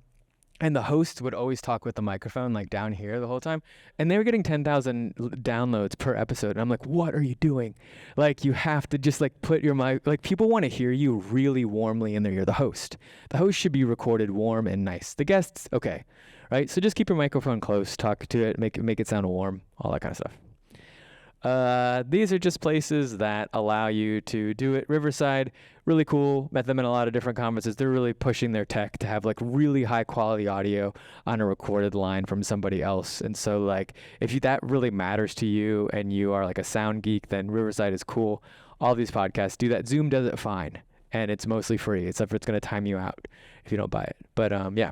and the host would always talk with the microphone like down here the whole time, and they were getting 10,000 downloads per episode. And I'm like, what are you doing? Like, you have to just like put your mic, like people want to hear you really warmly in their ear. The host should be recorded warm and nice. The guests, okay, right? So just keep your microphone close, talk to it, make it sound warm, all that kind of stuff. These are just places that allow you to do it. Riverside, really cool. Met them in a lot of different conferences. They're really pushing their tech to have like really high quality audio on a recorded line from somebody else. And so like if that really matters to you and you are like a sound geek, then Riverside is cool. All these podcasts do that. Zoom does it fine, and it's mostly free, except for it's going to time you out if you don't buy it. But yeah.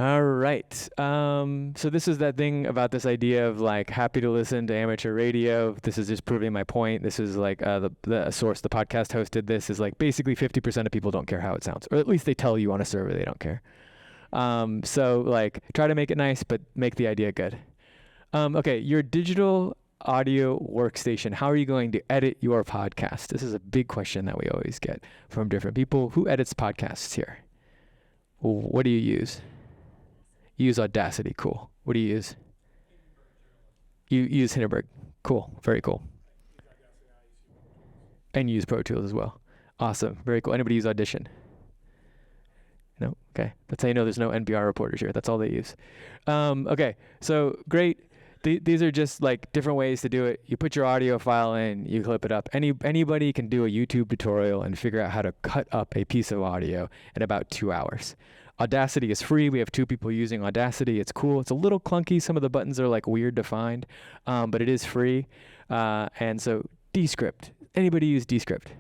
All right. So this is that thing about this idea of like happy to listen to amateur radio. This is just proving my point. This is like the source the podcast host did this is like basically 50% of people don't care how it sounds, or at least they tell you on a survey they don't care. So like try to make it nice, but make the idea good. Okay, your digital audio workstation. How are you going to edit your podcast? This is a big question that we always get from different people. Who edits podcasts here? What do you use? You use Audacity. Cool. What do you use? You use Hindenburg. Cool. Very cool. And you use Pro Tools as well. Awesome. Very cool. Anybody use Audition? No? Okay. That's how you know there's no NPR reporters here. That's all they use. Okay. So great. These are just like different ways to do it. You put your audio file in, you clip it up. Anybody can do a YouTube tutorial and figure out how to cut up a piece of audio in about 2 hours. Audacity is free. We have 2 people using Audacity. It's cool. It's a little clunky. Some of the buttons are like weird to find, but it is free. And so Descript. Anybody use Descript?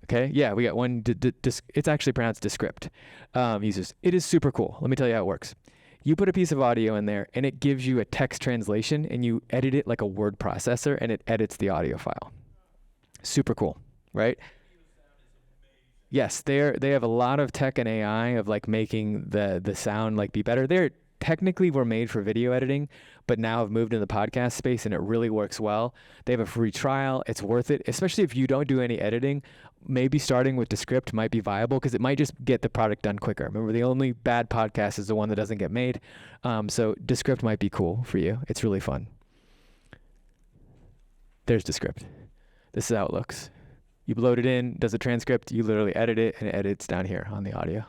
Okay. Yeah, we got one. It's actually pronounced Descript. Uses. It is super cool. Let me tell you how it works. You put a piece of audio in there, and it gives you a text translation, and you edit it like a word processor, and it edits the audio file. Super cool, right? Yes, they have a lot of tech and AI of like making the sound like be better. They're technically were made for video editing, but now have moved into the podcast space and it really works well. They have a free trial. It's worth it, especially if you don't do any editing. Maybe starting with Descript might be viable because it might just get the product done quicker. Remember, the only bad podcast is the one that doesn't get made. So Descript might be cool for you. It's really fun. There's Descript. This is how it looks. You load it in, does a transcript, you literally edit it, and it edits down here on the audio.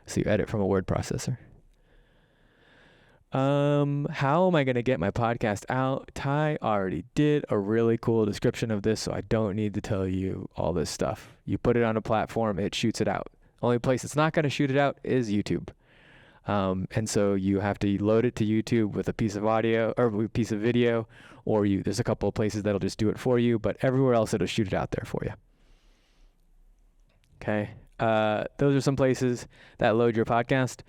So you edit from a word processor. How am I going to get my podcast out? Ty already did a really cool description of this, so I don't need to tell you all this stuff. You put it on a platform, it shoots it out. Only place it's not going to shoot it out is YouTube. And so you have to load it to YouTube with a piece of audio or a piece of video, or there's a couple of places that'll just do it for you, but everywhere else it'll shoot it out there for you. Okay. Those are some places that load your podcast.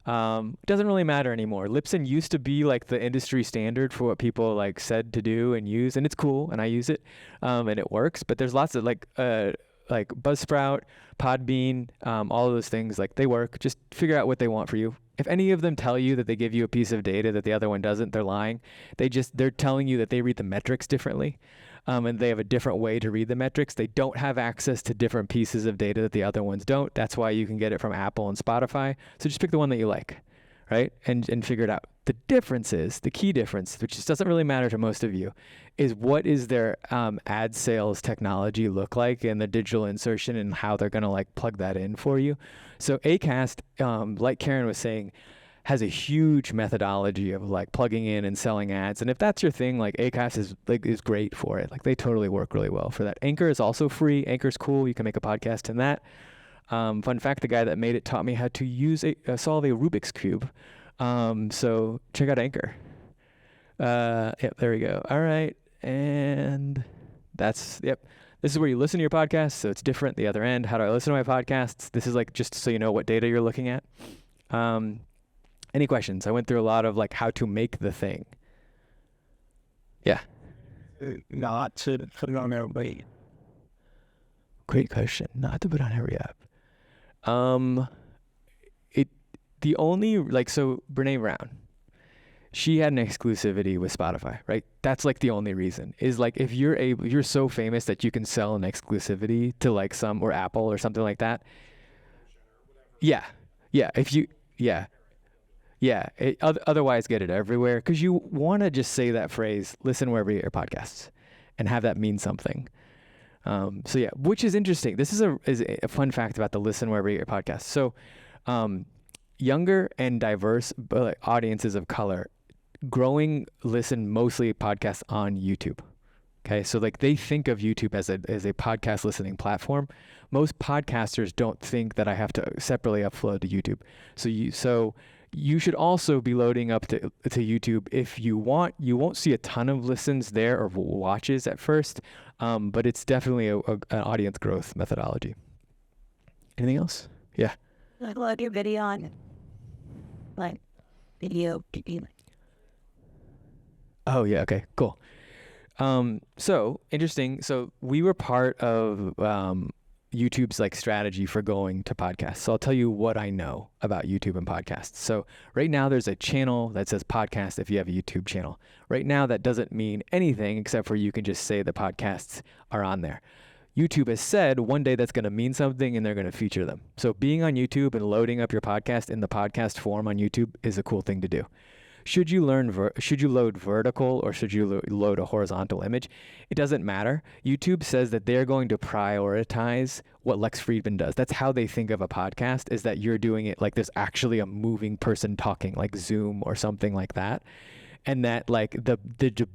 Doesn't really matter anymore. Libsyn used to be like the industry standard for what people like said to do and use, and it's cool, and I use it, and it works. But there's lots of like Buzzsprout, Podbean, all of those things, like they work. Just figure out what they want for you. If any of them tell you that they give you a piece of data that the other one doesn't, they're lying. They're telling you that they read the metrics differently. And they have a different way to read the metrics. They don't have access to different pieces of data that the other ones don't. That's why you can get it from Apple and Spotify. So just pick the one that you like, right? And figure it out. The difference is, the key difference, which just doesn't really matter to most of you, is what is their ad sales technology look like and the digital insertion and how they're going to like plug that in for you. So Acast, like Karen was saying, has a huge methodology of like plugging in and selling ads. And if that's your thing, like Acast is great for it. Like they totally work really well for that. Anchor is also free. Anchor's cool. You can make a podcast in that. Fun fact, the guy that made it taught me how to solve a Rubik's Cube. So check out Anchor. Yep, there we go. All right. And this is where you listen to your podcast. So it's different. The other end, how do I listen to my podcasts? This is like just so you know what data you're looking at. Any questions? I went through a lot of like how to make the thing. Yeah. Not to put it on everybody. Great question. Not to put on every app. The only so Brene Brown, she had an exclusivity with Spotify, right? That's like the only reason is like if you're so famous that you can sell an exclusivity to like or Apple or something like that. Yeah. Otherwise, get it everywhere because you want to just say that phrase, listen wherever you get your podcasts, and have that mean something. Which is interesting. This is a fun fact about the listen wherever you get your podcasts. So younger and diverse audiences of color listen mostly podcasts on YouTube. Okay, so like they think of YouTube as a podcast listening platform. Most podcasters don't think that I have to separately upload to YouTube. So you should also be loading up to YouTube if you want. You won't see a ton of listens there or watches at first, but it's definitely an audience growth methodology. Anything else? Yeah. Like load your video on, like video. Oh yeah. Okay. Cool. So interesting. So we were part of YouTube's like strategy for going to podcasts. So I'll tell you what I know about YouTube and podcasts. So right now there's a channel that says podcast if you have a YouTube channel. Right now that doesn't mean anything except for you can just say the podcasts are on there. YouTube has said one day that's going to mean something and they're going to feature them. So being on YouTube and loading up your podcast in the podcast form on YouTube is a cool thing to do. Should you load vertical or should you load a horizontal image? It doesn't matter. YouTube says that they're going to prioritize what Lex Friedman does. That's how they think of a podcast, is that you're doing it like there's actually a moving person talking, like Zoom or something like that. And that like the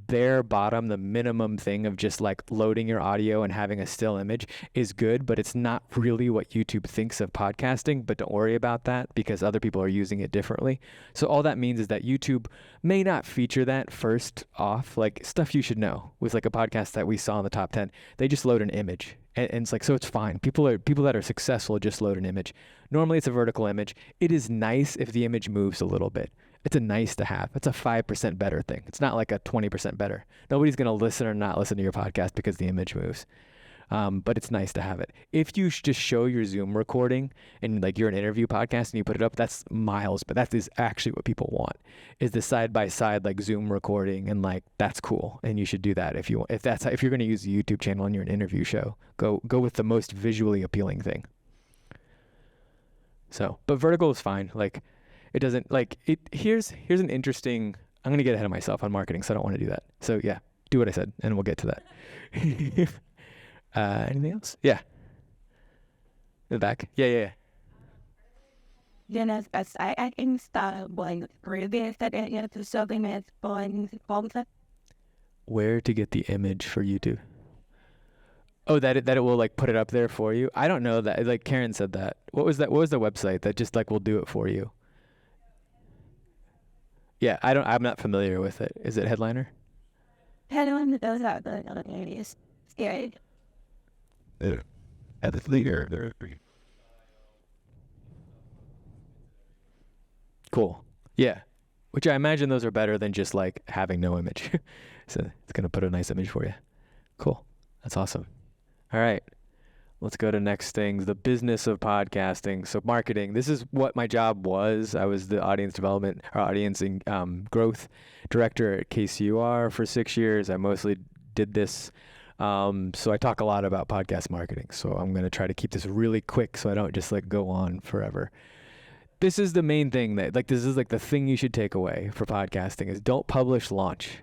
bare bottom, the minimum thing of just like loading your audio and having a still image is good, but it's not really what YouTube thinks of podcasting. But don't worry about that because other people are using it differently. So all that means is that YouTube may not feature that first off, like stuff you should know with like a podcast that we saw in the top 10. They just load an image. And it's like, so it's fine. People that are successful just load an image. Normally it's a vertical image. It is nice if the image moves a little bit. It's a nice to have. It's a 5% better thing. It's not like a 20% better. Nobody's going to listen or not listen to your podcast because the image moves. But it's nice to have it. If you just show your Zoom recording and like you're an interview podcast and you put it up, that's miles, but that is actually what people want, is the side by side like Zoom recording, and like that's cool. And you should do that if you're going to use a YouTube channel and you're an interview show, go with the most visually appealing thing. So, but vertical is fine. Like it doesn't like it. Here's an interesting, I'm going to get ahead of myself on marketing, so I don't want to do that. So yeah, do what I said and we'll get to that. Anything else? Yeah. In the back. Yeah. Then as I can start going previous that to something that's going to Where to get the image for YouTube? Oh, that it will like put it up there for you. I don't know that. Like Karen said that. What was that? What was the website that just like will do it for you? Yeah, I'm not familiar with it. Is it Headliner? Headliner does have the other areas. Yeah. At the leader, there. Cool. Yeah. Which I imagine those are better than just like having no image. So it's going to put a nice image for you. Cool. That's awesome. All right. Let's go to next things. The business of podcasting. So marketing. This is what my job was. I was the audience development or audience growth director at KCUR for 6 years. I mostly did this. So I talk a lot about podcast marketing. So I'm going to try to keep this really quick so I don't just like go on forever. This is the main thing that like, this is like the thing you should take away for podcasting is don't publish, launch.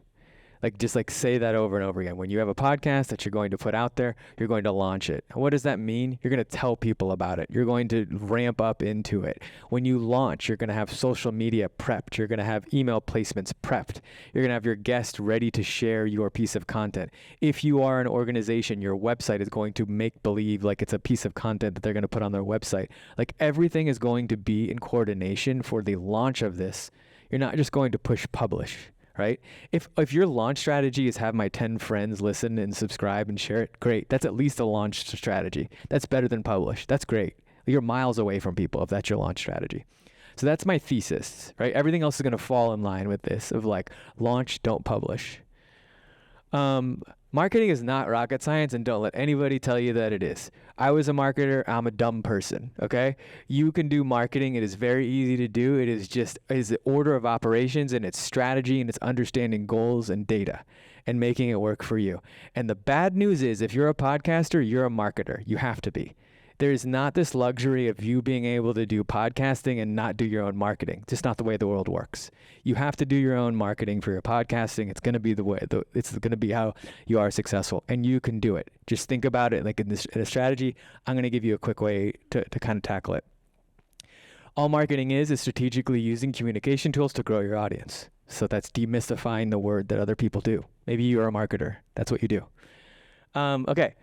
Like just like say that over and over again. When you have a podcast that you're going to put out there, you're going to launch it. And what does that mean? You're going to tell people about it. You're going to ramp up into it. When you launch, you're going to have social media prepped. You're going to have email placements prepped. You're going to have your guest ready to share your piece of content. If you are an organization, your website is going to make believe like it's a piece of content that they're going to put on their website. Like everything is going to be in coordination for the launch of this. You're not just going to push publish. Right? If your launch strategy is have my 10 friends listen and subscribe and share it, great. That's at least a launch strategy. That's better than publish. That's great. You're miles away from people if that's your launch strategy. So that's my thesis, right? Everything else is going to fall in line with this of like launch, don't publish. Marketing is not rocket science, and don't let anybody tell you that it is. I was a marketer. I'm a dumb person. Okay. You can do marketing. It is very easy to do. It is the order of operations, and it's strategy, and it's understanding goals and data and making it work for you. And the bad news is if you're a podcaster, you're a marketer. You have to be. There's not this luxury of you being able to do podcasting and not do your own marketing. Just not the way the world works. You have to do your own marketing for your podcasting. It's going to be it's going to be how you are successful, and you can do it. Just think about it like in a strategy. I'm going to give you a quick way to kind of tackle it. All marketing is strategically using communication tools to grow your audience. So that's demystifying the word that other people do. Maybe you're a marketer. That's what you do. Okay.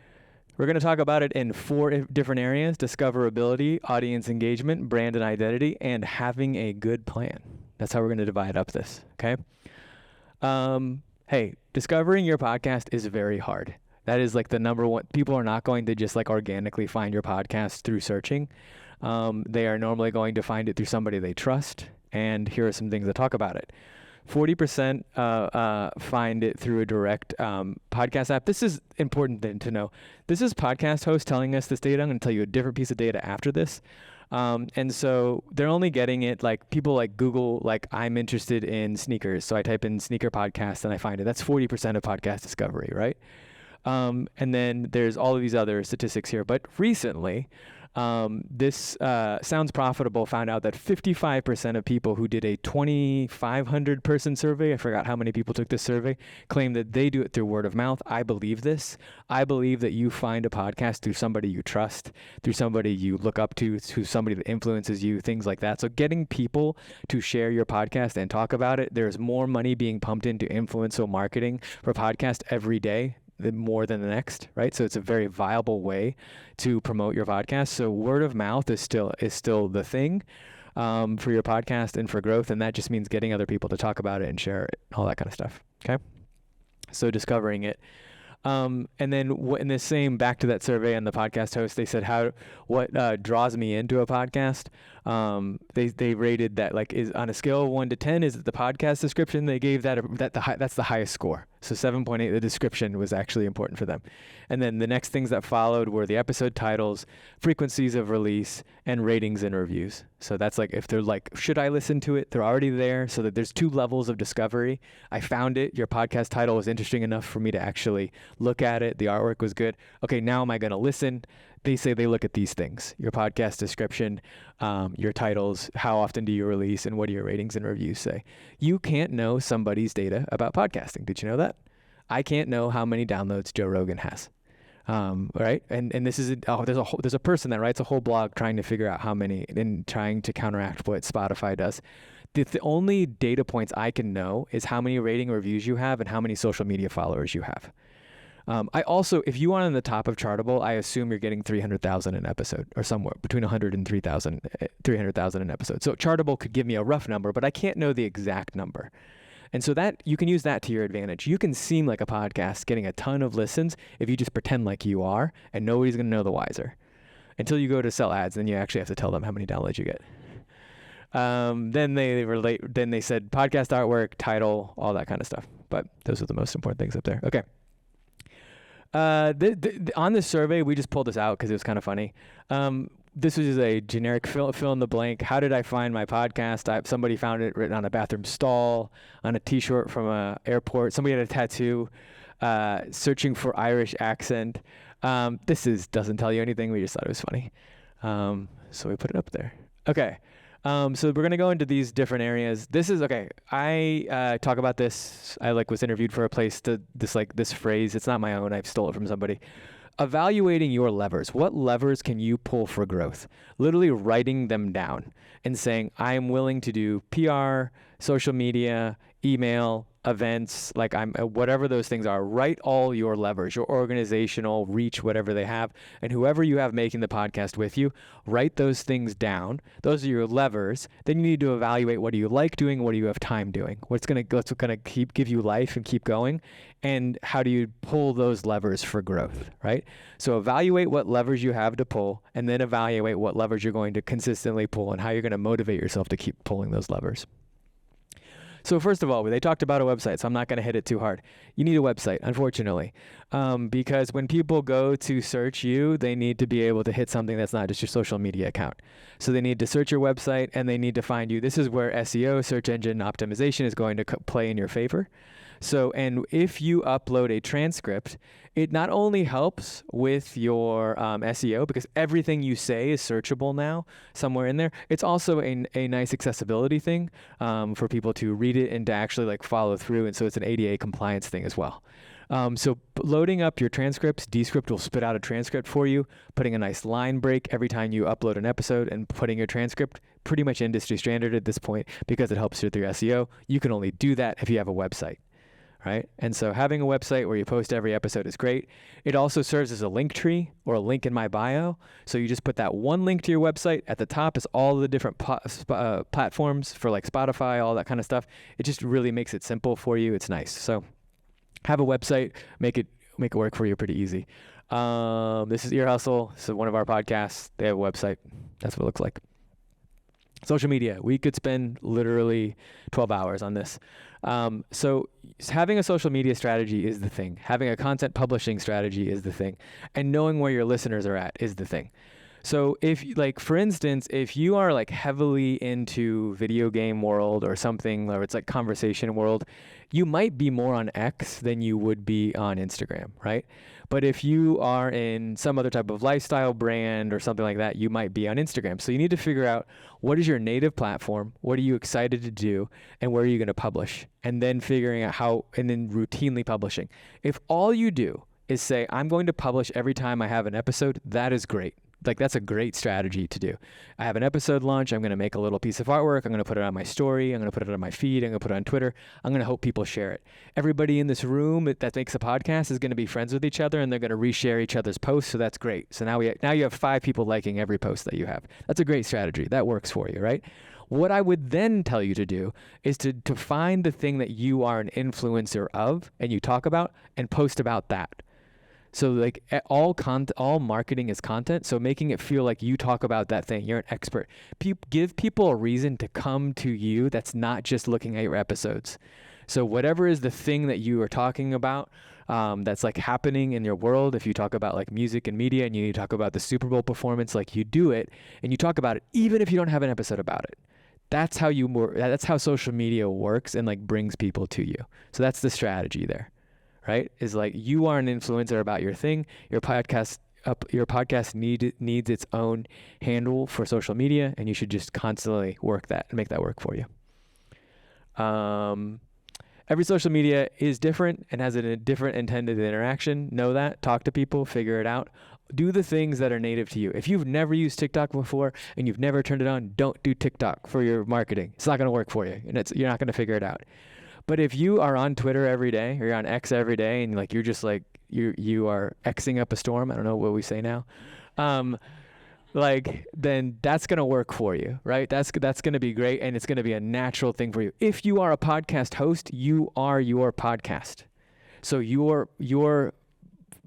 We're going to talk about it in 4 different areas: discoverability, audience engagement, brand and identity, and having a good plan. That's how we're going to divide up this, okay? Hey, discovering your podcast is very hard. That is like the number one. People are not going to just like organically find your podcast through searching. They are normally going to find it through somebody they trust. And here are some things that talk about it. 40% find it through a direct podcast app. This is important thing to know. This is Podcast Host telling us this data. I'm going to tell you a different piece of data after this. And so they're only getting it like people like Google, like I'm interested in sneakers. So I type in sneaker podcast and I find it. That's 40% of podcast discovery, right? And then there's all of these other statistics here. But recently, this Sounds Profitable found out that 55% of people who did a 2,500 person survey, I forgot how many people took this survey, claim that they do it through word of mouth. I believe this. I believe that you find a podcast through somebody you trust, through somebody you look up to somebody that influences you, things like that. So getting people to share your podcast and talk about it, there's more money being pumped into influencer marketing for podcast every day, more than the next, right? So it's a very viable way to promote your podcast. So word of mouth is still the thing for your podcast and for growth, and that just means getting other people to talk about it and share it, all that kind of stuff. Okay, so discovering it. And then in the same, back to that survey on the Podcast Host, they said what draws me into a podcast. They rated that like is on a scale of 1 to 10. Is it the podcast description? They gave that's the highest score. So 7.8, the description was actually important for them. And then the next things that followed were the episode titles, frequencies of release, and ratings and reviews. So that's like, if they're like, should I listen to it? They're already there, so that there's 2 levels of discovery. I found it. Your podcast title was interesting enough for me to actually look at it. The artwork was good. Okay, now am I going to listen? They say they look at these things: your podcast description, your titles, how often do you release, and what do your ratings and reviews say. You can't know somebody's data about podcasting. Did you know that? I can't know how many downloads Joe Rogan has. Right? And this is, there's a person that writes a whole blog trying to figure out how many and trying to counteract what Spotify does. The only data points I can know is how many rating reviews you have and how many social media followers you have. I also, if you are on the top of Chartable, I assume you're getting 300,000 an episode, or somewhere between 100 and 300,000 an episode. So Chartable could give me a rough number, but I can't know the exact number. And so that you can use that to your advantage. You can seem like a podcast getting a ton of listens if you just pretend like you are, and nobody's going to know the wiser until you go to sell ads. Then you actually have to tell them how many downloads you get. Then they said podcast artwork, title, all that kind of stuff. But those are the most important things up there. Okay. On this survey, we just pulled this out because it was kind of funny. This was just a generic fill in the blank. How did I find my podcast? Somebody found it written on a bathroom stall, on a T-shirt from an airport. Somebody had a tattoo, searching for Irish accent. This doesn't tell you anything. We just thought it was funny. So we put it up there. Okay. So we're going to go into these different areas. This is, okay, I talk about this. I was interviewed for a place this phrase. It's not my own. I stole it from somebody. Evaluating your levers. What levers can you pull for growth? Literally writing them down and saying, I am willing to do PR, social media, email, events, whatever those things are. Write all your levers, your organizational reach, whatever they have, and whoever you have making the podcast with you, write those things down. Those are your levers. Then you need to evaluate, what do you like doing, what do you have time doing, what's gonna give you life and keep going, and how do you pull those levers for growth, right? So evaluate what levers you have to pull, and then evaluate what levers you're going to consistently pull and how you're going to motivate yourself to keep pulling those levers. So first of all, they talked about a website, so I'm not going to hit it too hard. You need a website, unfortunately, because when people go to search you, they need to be able to hit something that's not just your social media account. So they need to search your website, and they need to find you. This is where SEO, search engine optimization, is going to play in your favor. So, and if you upload a transcript, it not only helps with your SEO, because everything you say is searchable now somewhere in there. It's also a nice accessibility thing for people to read it and to actually follow through. And so it's an ADA compliance thing as well. So loading up your transcripts, Descript will spit out a transcript for you, putting a nice line break every time you upload an episode, and putting your transcript pretty much industry standard at this point because it helps with your SEO. You can only do that if you have a website. Right? And so having a website where you post every episode is great. It also serves as a link tree or a link in my bio. So you just put that one link to your website. At the top is all the different platforms for Spotify, all that kind of stuff. It just really makes it simple for you. It's nice. So have a website, make it work for you pretty easy. This is Ear Hustle. So one of our podcasts, they have a website. That's what it looks like. Social media, we could spend literally 12 hours on this. So having a social media strategy is the thing. Having a content publishing strategy is the thing. And knowing where your listeners are at is the thing. So if, for instance, if you are heavily into video game world or something, or it's conversation world, you might be more on X than you would be on Instagram, right? But if you are in some other type of lifestyle brand or something like that, you might be on Instagram. So you need to figure out, what is your native platform? What are you excited to do? And where are you going to publish? And then figuring out how, and then routinely publishing. If all you do is say, I'm going to publish every time I have an episode, that is great. That's a great strategy to do. I have an episode launch. I'm going to make a little piece of artwork. I'm going to put it on my story. I'm going to put it on my feed. I'm going to put it on Twitter. I'm going to hope people share it. Everybody in this room that makes a podcast is going to be friends with each other, and they're going to reshare each other's posts. So that's great. So now you have 5 people liking every post that you have. That's a great strategy. That works for you, right? What I would then tell you to do is to find the thing that you are an influencer of and you talk about, and post about that. So all marketing is content. So making it feel like you talk about that thing, you're an expert. Give people a reason to come to you that's not just looking at your episodes. So whatever is the thing that you are talking about, that's like happening in your world. If you talk about like music and media and you need to talk about the Super Bowl performance, like you do it and you talk about it, even if you don't have an episode about it. That's how social media works and like brings people to you. So that's the strategy there, right? Is like you are an influencer about your thing. Your podcast needs its own handle for social media, and you should just constantly work that and make that work for you. Every social media is different and has a different intended interaction. Know that. Talk to people. Figure it out. Do the things that are native to you. If you've never used TikTok before and you've never turned it on, don't do TikTok for your marketing. It's not going to work for you, and you're not going to figure it out. But if you are on Twitter every day, or you're on X every day, and like you're just like you are Xing up a storm. I don't know what we say now. Then that's going to work for you, right? That's going to be great, and it's going to be a natural thing for you. If you are a podcast host, you are your podcast. So your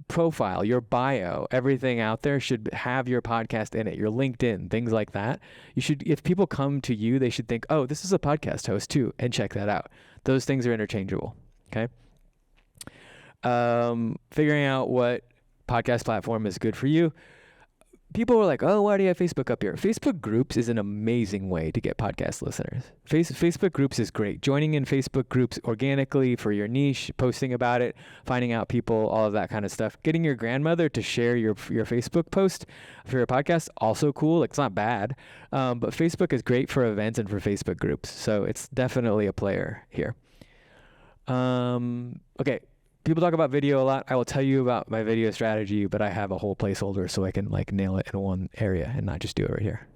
profile, your bio, everything out there should have your podcast in it, your LinkedIn, things like that. If people come to you, they should think, oh, this is a podcast host too, and check that out. Those things are interchangeable, okay? Figuring out what podcast platform is good for you. People were like, oh, why do you have Facebook up here? Facebook groups is an amazing way to get podcast listeners. Facebook groups is great. Joining in Facebook groups organically for your niche, posting about it, finding out people, all of that kind of stuff. Getting your grandmother to share your Facebook post for your podcast, also cool. Like, it's not bad. But Facebook is great for events and for Facebook groups. So it's definitely a player here. Okay. People talk about video a lot. I will tell you about my video strategy, but I have a whole placeholder so I can like nail it in one area and not just do it right here.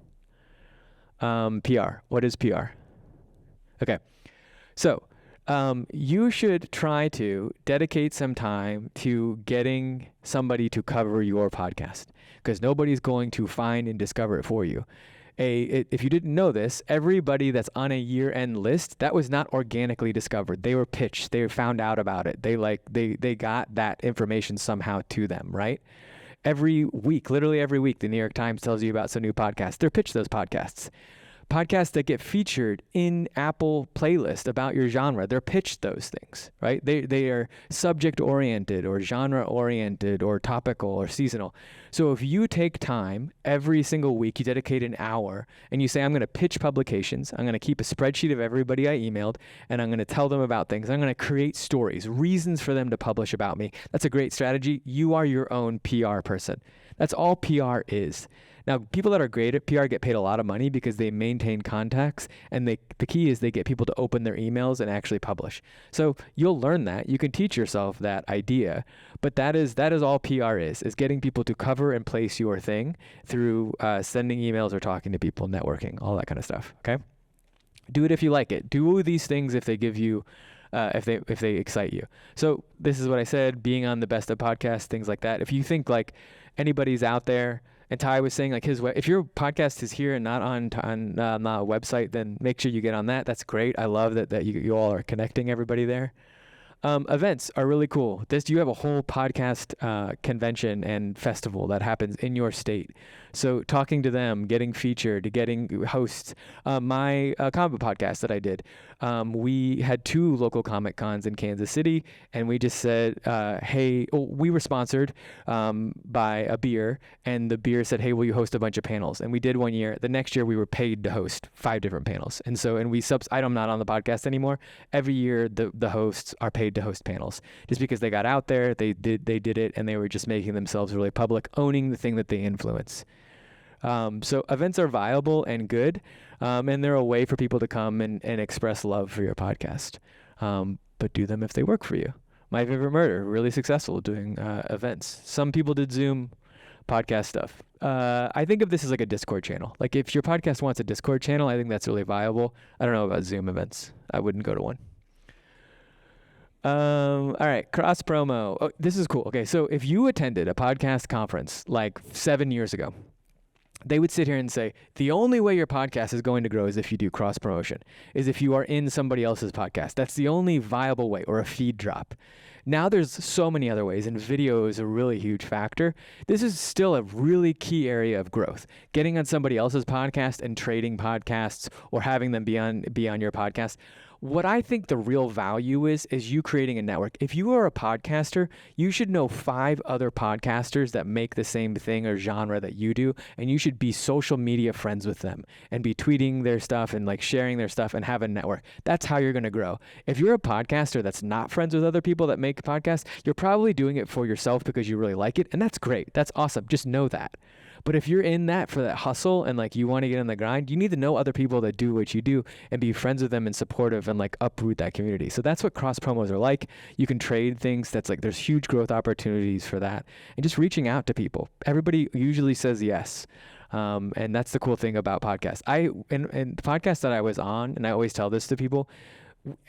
PR. What is PR? Okay. So you should try to dedicate some time to getting somebody to cover your podcast, because nobody's going to find and discover it for you. If you didn't know this, everybody that's on a year-end list, that was not organically discovered. They were pitched. They found out about it. They got that information somehow to them, right? Every week, literally every week, the New York Times tells you about some new podcasts. They're pitched those podcasts. Podcasts that get featured in Apple playlist about your genre, they're pitched those things, right? They are subject-oriented or genre-oriented or topical or seasonal. So if you take time every single week, you dedicate an hour, and you say, I'm going to pitch publications, I'm going to keep a spreadsheet of everybody I emailed, and I'm going to tell them about things. I'm going to create stories, reasons for them to publish about me. That's a great strategy. You are your own PR person. That's all PR is. Now, people that are great at PR get paid a lot of money because they maintain contacts, and the key is they get people to open their emails and actually publish. So you'll learn that. You can teach yourself that idea, but that is all PR is getting people to cover and place your thing through sending emails or talking to people, networking, all that kind of stuff, okay? Do it if you like it. Do these things if they give you if they excite you. So this is what I said, being on the Best of Podcasts, things like that. If you think like anybody's out there, and Ty was saying like if your podcast is here and not on a website, then make sure you get on that. That's great. I love that you all are connecting everybody there. Events are really cool. You have a whole podcast convention and festival that happens in your state. So talking to them, getting featured, getting hosts. My comic podcast that I did, we had 2 local Comic Cons in Kansas City, and we just said, we were sponsored by a beer, and the beer said, hey, will you host a bunch of panels? And we did one year. The next year we were paid to host 5 different panels. And I'm not on the podcast anymore. Every year the hosts are paid to host panels just because they got out there, they did it, and they were just making themselves really public, owning the thing that they influence. So events are viable and good, and they're a way for people to come and express love for your podcast. But do them if they work for you. My Favorite Murder, really successful doing events. Some people did Zoom podcast stuff. I think of this as like a Discord channel. Like if your podcast wants a Discord channel, I think that's really viable. I don't know about Zoom events. I wouldn't go to one. All right, cross promo. Oh, this is cool. Okay, so if you attended a podcast conference like 7 years ago, they would sit here and say, the only way your podcast is going to grow is if you do cross promotion, is if you are in somebody else's podcast. That's the only viable way, or a feed drop. Now there's so many other ways, and video is a really huge factor. This is still a really key area of growth. Getting on somebody else's podcast and trading podcasts or having them be on your podcast. what I think the real value is you creating a network. If you are a podcaster, you should know 5 other podcasters that make the same thing or genre that you do, and you should be social media friends with them and be tweeting their stuff and like sharing their stuff and have a network. That's how you're going to grow. If you're a podcaster that's not friends with other people that make podcasts, you're probably doing it for yourself because you really like it, and that's great. That's awesome. Just know that. But if you're in that for that hustle and like you want to get in the grind, you need to know other people that do what you do and be friends with them and supportive and like uproot that community. So that's what cross promos are like. You can trade things. That's like, there's huge growth opportunities for that. And just reaching out to people. Everybody usually says yes. And that's the cool thing about podcasts. In the podcast that I was on, and I always tell this to people,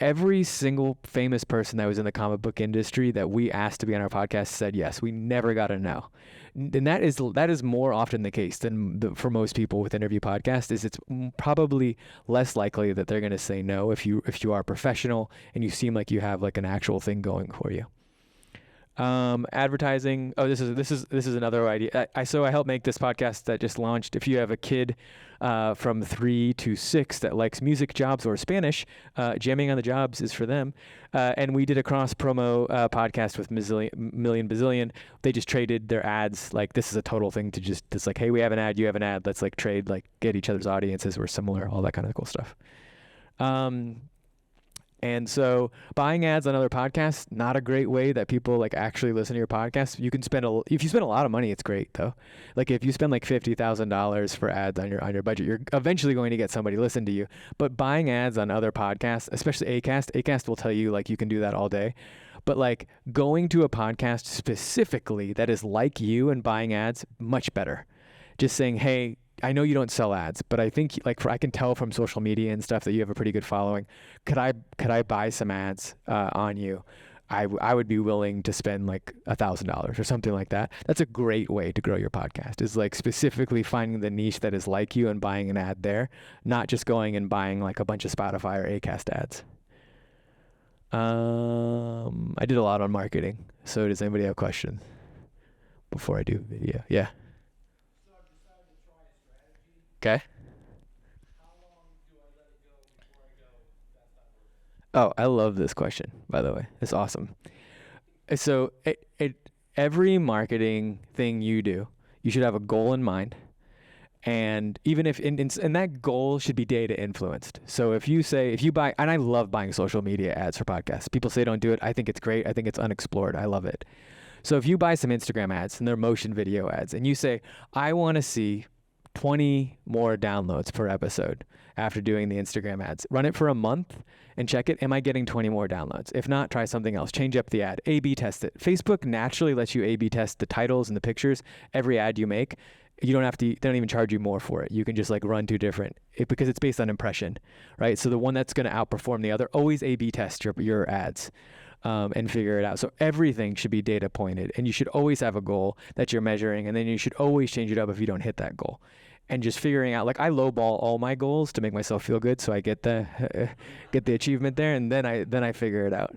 every single famous person that was in the comic book industry that we asked to be on our podcast said yes. We never got a no. And that is more often the case than for most people with interview podcasts. It's probably less likely that they're going to say no if you are professional and you seem like you have like an actual thing going for you. Advertising. Oh, this is another idea. I help make this podcast that just launched. If you have a kid from 3 to 6 that likes music, jobs, or Spanish, Jamming on the Jobs is for them. And we did a cross promo podcast with Million Bazillion. They just traded their ads. Like, this is a total thing to just, it's like, hey, we have an ad, you have an ad. Let's like trade, like get each other's audiences. We're similar, all that kind of cool stuff. And so buying ads on other podcasts, not a great way that people like actually listen to your podcast. You can if you spend a lot of money, it's great though. Like if you spend like $50,000 for ads on your budget, you're eventually going to get somebody to listen to you. But buying ads on other podcasts, especially Acast will tell you like you can do that all day. But like going to a podcast specifically that is like you and buying ads, much better. Just saying, hey, I know you don't sell ads, but I think like I can tell from social media and stuff that you have a pretty good following. Could I buy some ads on you? I would be willing to spend like $1,000 or something like that. That's a great way to grow your podcast, is like specifically finding the niche that is like you and buying an ad there, not just going and buying like a bunch of Spotify or Acast ads. I did a lot on marketing. So does anybody have questions before I do video? Yeah. Okay. Oh, I love this question, by the way. It's awesome. So every marketing thing you do, you should have a goal in mind. And even if, and that goal should be data influenced. So if you buy, and I love buying social media ads for podcasts. People say don't do it. I think it's great. I think it's unexplored. I love it. So if you buy some Instagram ads and they're motion video ads and you say, I want to see 20 more downloads per episode after doing the Instagram ads. Run it for a month and check it. Am I getting 20 more downloads? If not, try something else. Change up the ad. A/B test it. Facebook naturally lets you A/B test the titles and the pictures. Every ad you make, you don't have to, they don't even charge you more for it. You can just like run 2 different, because it's based on impression, right? So the one that's going to outperform the other, always A/B test your ads. And figure it out. So everything should be data pointed, and you should always have a goal that you're measuring, and then you should always change it up if you don't hit that goal. And just figuring out, like I lowball all my goals to make myself feel good, so I get the achievement there, and then I figure it out.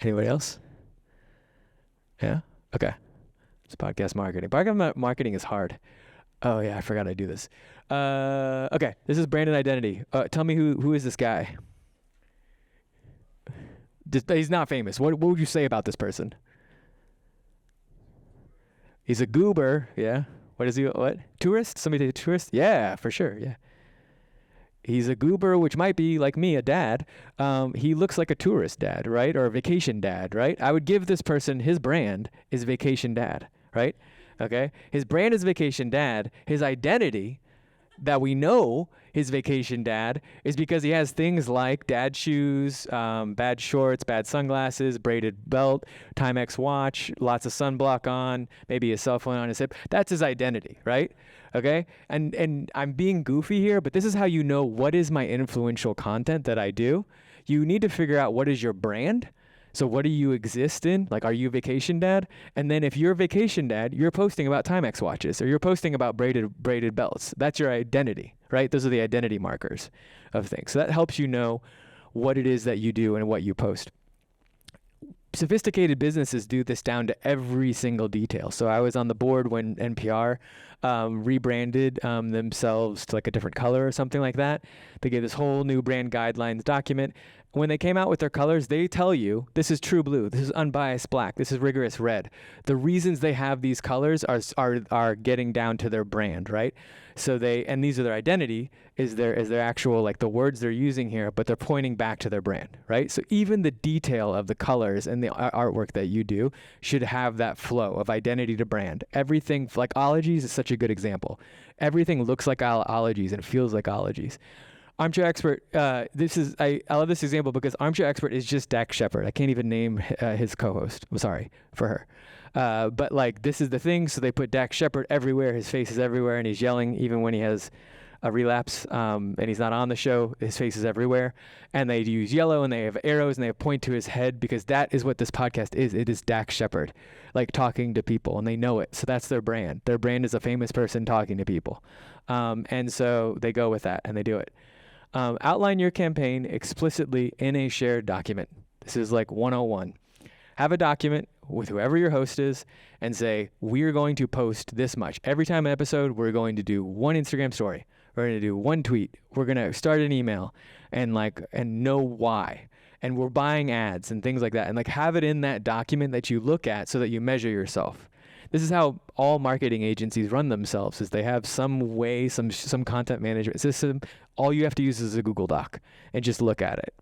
Anybody else? Yeah? Okay. It's podcast marketing. Podcast marketing is hard. Oh yeah, I forgot I do this. Okay, this is brand and identity. Tell me who is this guy? He's not famous. What would you say about this person? He's a goober, yeah. What is he? What? Tourist? Somebody a tourist? Yeah, for sure, yeah. He's a goober, which might be, like me, a dad. He looks like a tourist dad, right? Or a vacation dad, right? I would give this person, his brand is vacation dad, right? Okay? His brand is vacation dad. His identity that we know his vacation dad is because he has things like dad shoes, bad shorts, bad sunglasses, braided belt, Timex watch, lots of sunblock on, maybe a cell phone on his hip. That's his identity, right? Okay? And I'm being goofy here, but this is how you know what is my influential content that I do. You need to figure out what is your brand. So what do you exist in? Like, are you a vacation dad? And then if you're a vacation dad, you're posting about Timex watches, or you're posting about braided belts. That's your identity, right? Those are the identity markers of things. So that helps you know what it is that you do and what you post. sophisticated businesses do this down to every single detail. So I was on the board when NPR rebranded themselves to like a different color or something like that. They gave this whole new brand guidelines document. When they came out with their colors, they tell you this is true blue, this is unbiased black, this is rigorous red. The reasons they have these colors are getting down to their brand, right? So and these are their identity, is their actual, like the words they're using here, but they're pointing back to their brand, right? So even the detail of the colors and the artwork that you do should have that flow of identity to brand. Everything, like Ologies is such a good example. Everything looks like Ologies and feels like Ologies. Armchair Expert, I love this example because Armchair Expert is just Dax Shepard. I can't even name his co-host. I'm sorry for her. But like, this is the thing. So they put Dax Shepard everywhere. His face is everywhere, and he's yelling even when he has a relapse and he's not on the show. His face is everywhere. And they use yellow, and they have arrows, and they point to his head because that is what this podcast is. It is Dax Shepard, like talking to people, and they know it. So that's their brand. Their brand is a famous person talking to people. And so they go with that, and they do it. Outline your campaign explicitly in a shared document. This is like 101. Have a document with whoever your host is and say, we're going to post this much. Every time an episode, we're going to do one Instagram story. We're going to do one tweet. We're going to start an email and know why. And we're buying ads and things like that. And like have it in that document that you look at so that you measure yourself. This is how all marketing agencies run themselves, is they have some way, some content management system. All you have to use is a Google Doc and just look at it.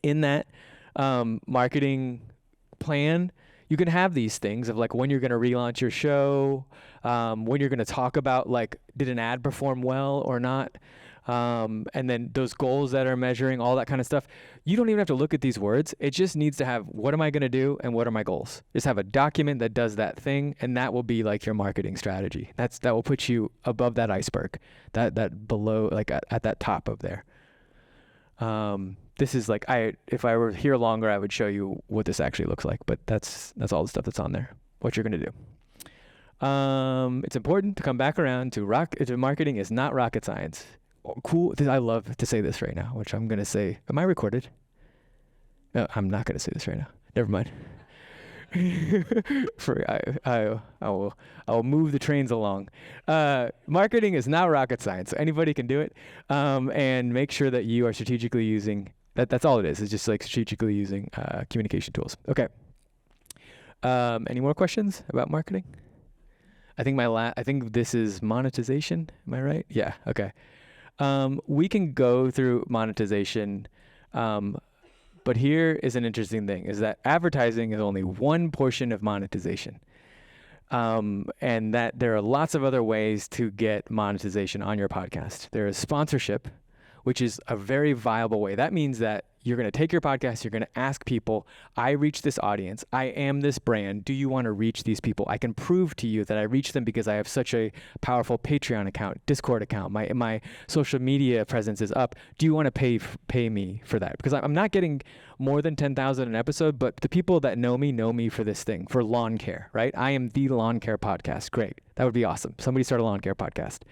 In that marketing plan, you can have these things of like when you're going to relaunch your show, when you're going to talk about like, did an ad perform well or not? And then those goals that are measuring, all that kind of stuff. You don't even have to look at these words. It just needs to have, what am I going to do and what are my goals? Just have a document that does that thing, and that will be like your marketing strategy. That will put you above that iceberg, that below, like at that top of there. This is like, if I were here longer, I would show you what this actually looks like, but that's all the stuff that's on there, what you're going to do. It's important to come back around to marketing is not rocket science. Cool. I love to say this right now, which I'm going to say. Am I recorded? No, I'm not going to say this right now. Never mind. I will move the trains along. Marketing is not rocket science. Anybody can do it. And make sure that you are strategically using that. That's all it is. It's just like strategically using communication tools. Okay. Any more questions about marketing? I think I think this is monetization. Am I right? Yeah. Okay. We can go through monetization, but here is an interesting thing, is that advertising is only one portion of monetization, and that there are lots of other ways to get monetization on your podcast. There is sponsorship, which is a very viable way. That means that you're going to take your podcast, you're going to ask people, I reach this audience, I am this brand, do you want to reach these people? I can prove to you that I reach them because I have such a powerful Patreon account, Discord account, my social media presence is up. Do you want to pay me for that? Because I'm not getting more than 10,000 an episode, but the people that know me for this thing, for lawn care, right? I am the lawn care podcast. Great. That would be awesome. Somebody start a lawn care podcast.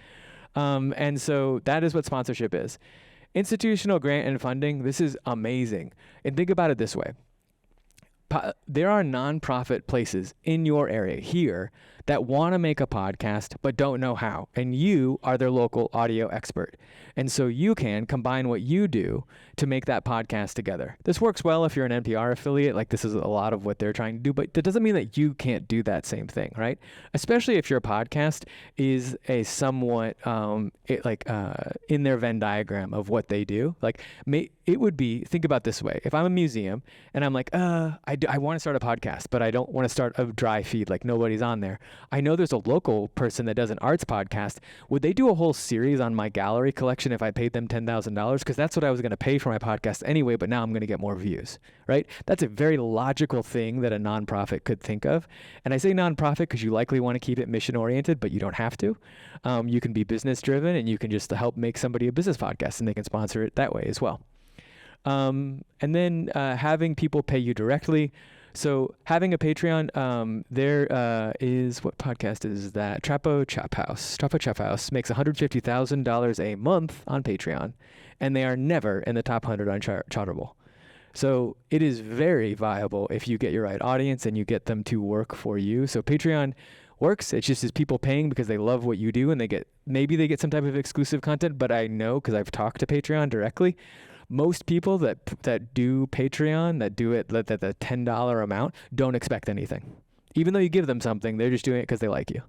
And so that is what sponsorship is. Institutional grant and funding, this is amazing. And think about it this way. There are nonprofit places in your area here that want to make a podcast but don't know how. And you are their local audio expert. And so you can combine what you do to make that podcast together. This works well if you're an NPR affiliate, like this is a lot of what they're trying to do, but that doesn't mean that you can't do that same thing, right? Especially if your podcast is a somewhat in their Venn diagram of what they do. Like it would be, think about this way. If I'm a museum and I'm like, I want to start a podcast, but I don't want to start a dry feed, like nobody's on there. I know there's a local person that does an arts podcast. Would they do a whole series on my gallery collection if I paid them $10,000? Because that's what I was going to pay for my podcast anyway, but now I'm going to get more views, right? That's a very logical thing that a nonprofit could think of. And I say nonprofit because you likely want to keep it mission oriented, but you don't have to. You can be business driven, and you can just help make somebody a business podcast, and they can sponsor it that way as well. And then having people pay you directly. So having a Patreon, there is, what podcast is that? Trapo Chop House makes $150,000 a month on Patreon, and they are never in the top 100 on Chartable. So it is very viable if you get your right audience and you get them to work for you. So Patreon works. It's just as people paying because they love what you do, and maybe they get some type of exclusive content. But I know, because I've talked to Patreon directly, most people that do Patreon, that do it at the $10 amount, don't expect anything. Even though you give them something, they're just doing it because they like you,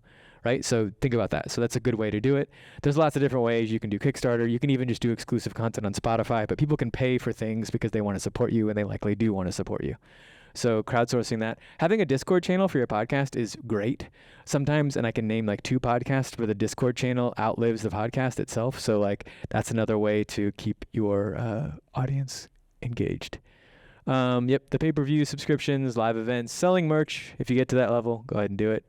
right? So think about that. So that's a good way to do it. There's lots of different ways. You can do Kickstarter. You can even just do exclusive content on Spotify. But people can pay for things because they want to support you, and they likely do want to support you. So crowdsourcing that. Having a Discord channel for your podcast is great sometimes, and I can name like 2 podcasts where the Discord channel outlives the podcast itself. So like that's another way to keep your audience engaged. The pay-per-view subscriptions, live events, selling merch. If you get to that level, go ahead and do it.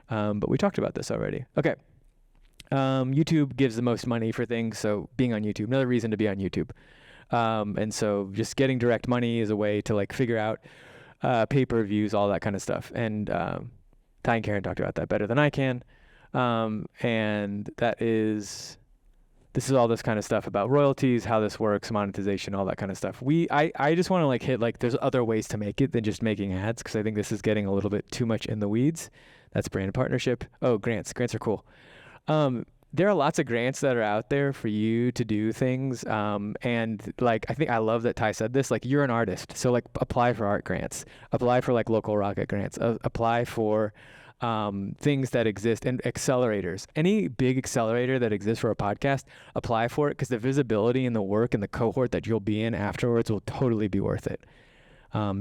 But we talked about this already. Okay. YouTube gives the most money for things. So being on YouTube, another reason to be on YouTube. And so just getting direct money is a way to like figure out pay-per-views, all that kind of stuff. And Ty and Karen talked about that better than I can. And this is all this kind of stuff about royalties, how this works, monetization, all that kind of stuff. I just want to like hit like there's other ways to make it than just making ads, because I think this is getting a little bit too much in the weeds. That's brand partnership. Oh, grants. Grants are cool. There are lots of grants that are out there for you to do things. And like, I think I love that Ty said this, like you're an artist. So like apply for art grants, apply for like local rocket grants, apply for things that exist, and accelerators. Any big accelerator that exists for a podcast, apply for it, because the visibility and the work and the cohort that you'll be in afterwards will totally be worth it.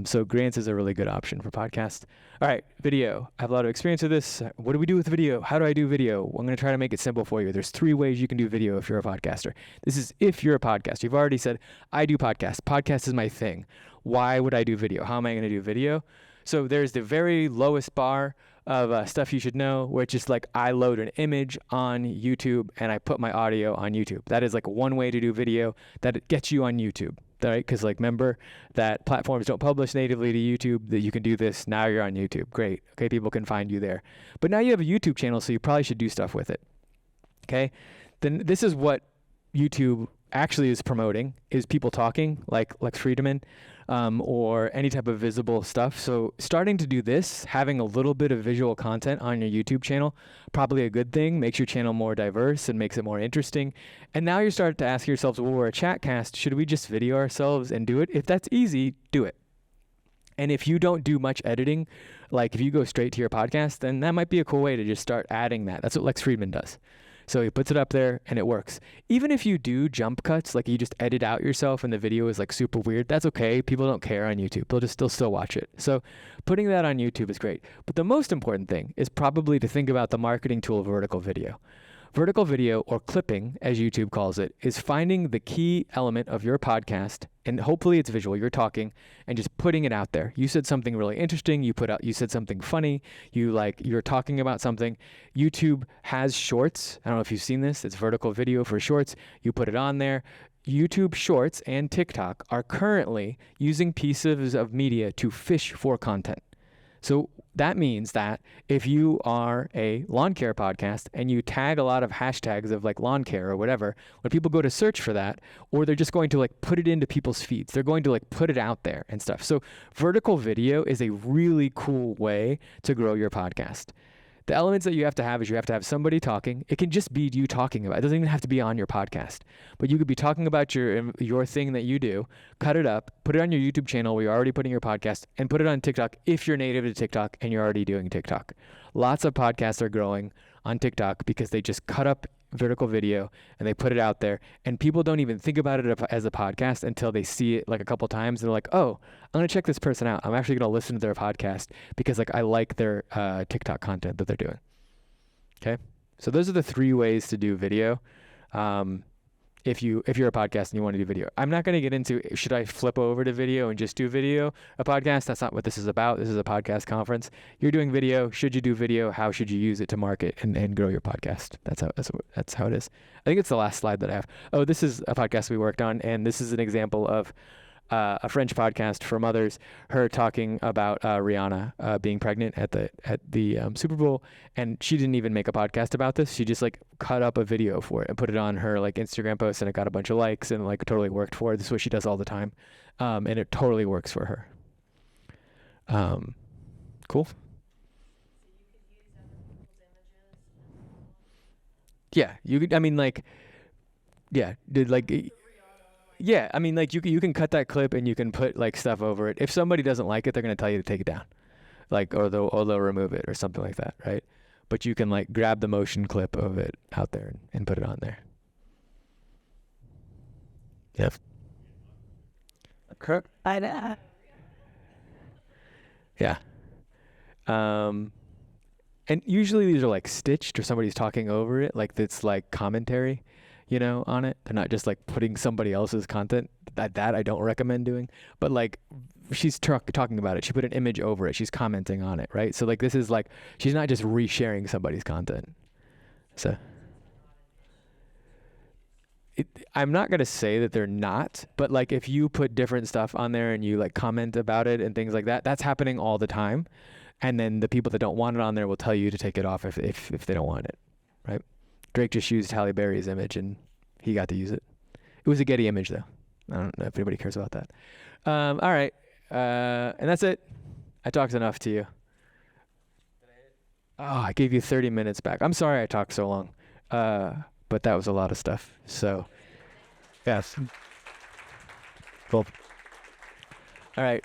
So grants is a really good option for podcasts. All right, video. I have a lot of experience with this. What do we do with video? How do I do video? Well, I'm going to try to make it simple for you. There's 3 ways you can do video if you're a podcaster. This is if you're a podcaster. You've already said, I do podcasts. Podcast is my thing. Why would I do video? How am I going to do video? So there's the very lowest bar of stuff you should know, which is like I load an image on YouTube and I put my audio on YouTube. That is like one way to do video that it gets you on YouTube, right? Because like remember that platforms don't publish natively to YouTube, that you can do this. Now you're on YouTube. Great. Okay, people can find you there. But now you have a YouTube channel, so you probably should do stuff with it. Okay? Then this is what YouTube actually is promoting, is people talking, like Lex Friedman, or any type of visible stuff. So starting to do this, having a little bit of visual content on your YouTube channel, probably a good thing, makes your channel more diverse and makes it more interesting. And now you're starting to ask yourselves, well, we're a chat cast, should we just video ourselves and do it? If that's easy, do it. And if you don't do much editing, like if you go straight to your podcast, then that might be a cool way to just start adding that. That's what Lex Friedman does. So he puts it up there and it works. Even if you do jump cuts, like you just edit out yourself and the video is like super weird, that's okay. People don't care on YouTube. They'll still watch it. So putting that on YouTube is great. But the most important thing is probably to think about the marketing tool vertical video. Vertical video, or clipping, as YouTube calls it, is finding the key element of your podcast, and hopefully it's visual, you're talking, and just putting it out there. You said something really interesting, you said something funny, you're talking about something. YouTube has shorts. I don't know if you've seen this. It's vertical video for shorts. You put it on there. YouTube Shorts and TikTok are currently using pieces of media to fish for content. So that means that if you are a lawn care podcast and you tag a lot of hashtags of like lawn care or whatever, when people go to search for that, or they're just going to like put it into people's feeds, they're going to like put it out there and stuff. So vertical video is a really cool way to grow your podcast. The elements that you have to have is you have to have somebody talking. It can just be you talking about it. It doesn't even have to be on your podcast. But you could be talking about your thing that you do, cut it up, put it on your YouTube channel where you're already putting your podcast, and put it on TikTok if you're native to TikTok and you're already doing TikTok. Lots of podcasts are growing on TikTok because they just cut up vertical video and they put it out there, and people don't even think about it as a podcast until they see it like a couple times and they're like, oh, I'm going to check this person out. I'm actually going to listen to their podcast because like I like their TikTok content that they're doing. Okay. So those are the 3 ways to do video. If you're a podcast and you want to do video. I'm not going to get into, should I flip over to video and just do video, a podcast? That's not what this is about. This is a podcast conference. You're doing video. Should you do video? How should you use it to market and grow your podcast? That's how it is. I think it's the last slide that I have. Oh, this is a podcast we worked on, and this is an example of a French podcast for mothers, her talking about Rihanna being pregnant at the Super Bowl, and she didn't even make a podcast about this. She just like cut up a video for it and put it on her like Instagram post, and it got a bunch of likes and like totally worked for her. This is what she does all the time, and it totally works for her. Cool. Yeah, you could. I mean, like, yeah, did like. Yeah, I mean, like you can cut that clip and you can put like stuff over it. If somebody doesn't like it, they're gonna tell you to take it down, like or they'll remove it or something like that, right? But you can like grab the motion clip of it out there and put it on there. Yep. Okay. Yeah. And usually these are like stitched or somebody's talking over it, like it's like commentary, on it. They're not just like putting somebody else's content. That I don't recommend doing. But like she's talking about it. She put an image over it. She's commenting on it, right? So like this is like she's not just resharing somebody's content. So I'm not gonna say that they're not, but like if you put different stuff on there and you like comment about it and things like that, that's happening all the time. And then the people that don't want it on there will tell you to take it off if they don't want it, right? Drake just used Halle Berry's image and he got to use it. It was a Getty image though. I don't know if anybody cares about that. All right. And that's it. I talked enough to you. Oh, I gave you 30 minutes back. I'm sorry I talked so long. But that was a lot of stuff. So, yes. Cool. All right.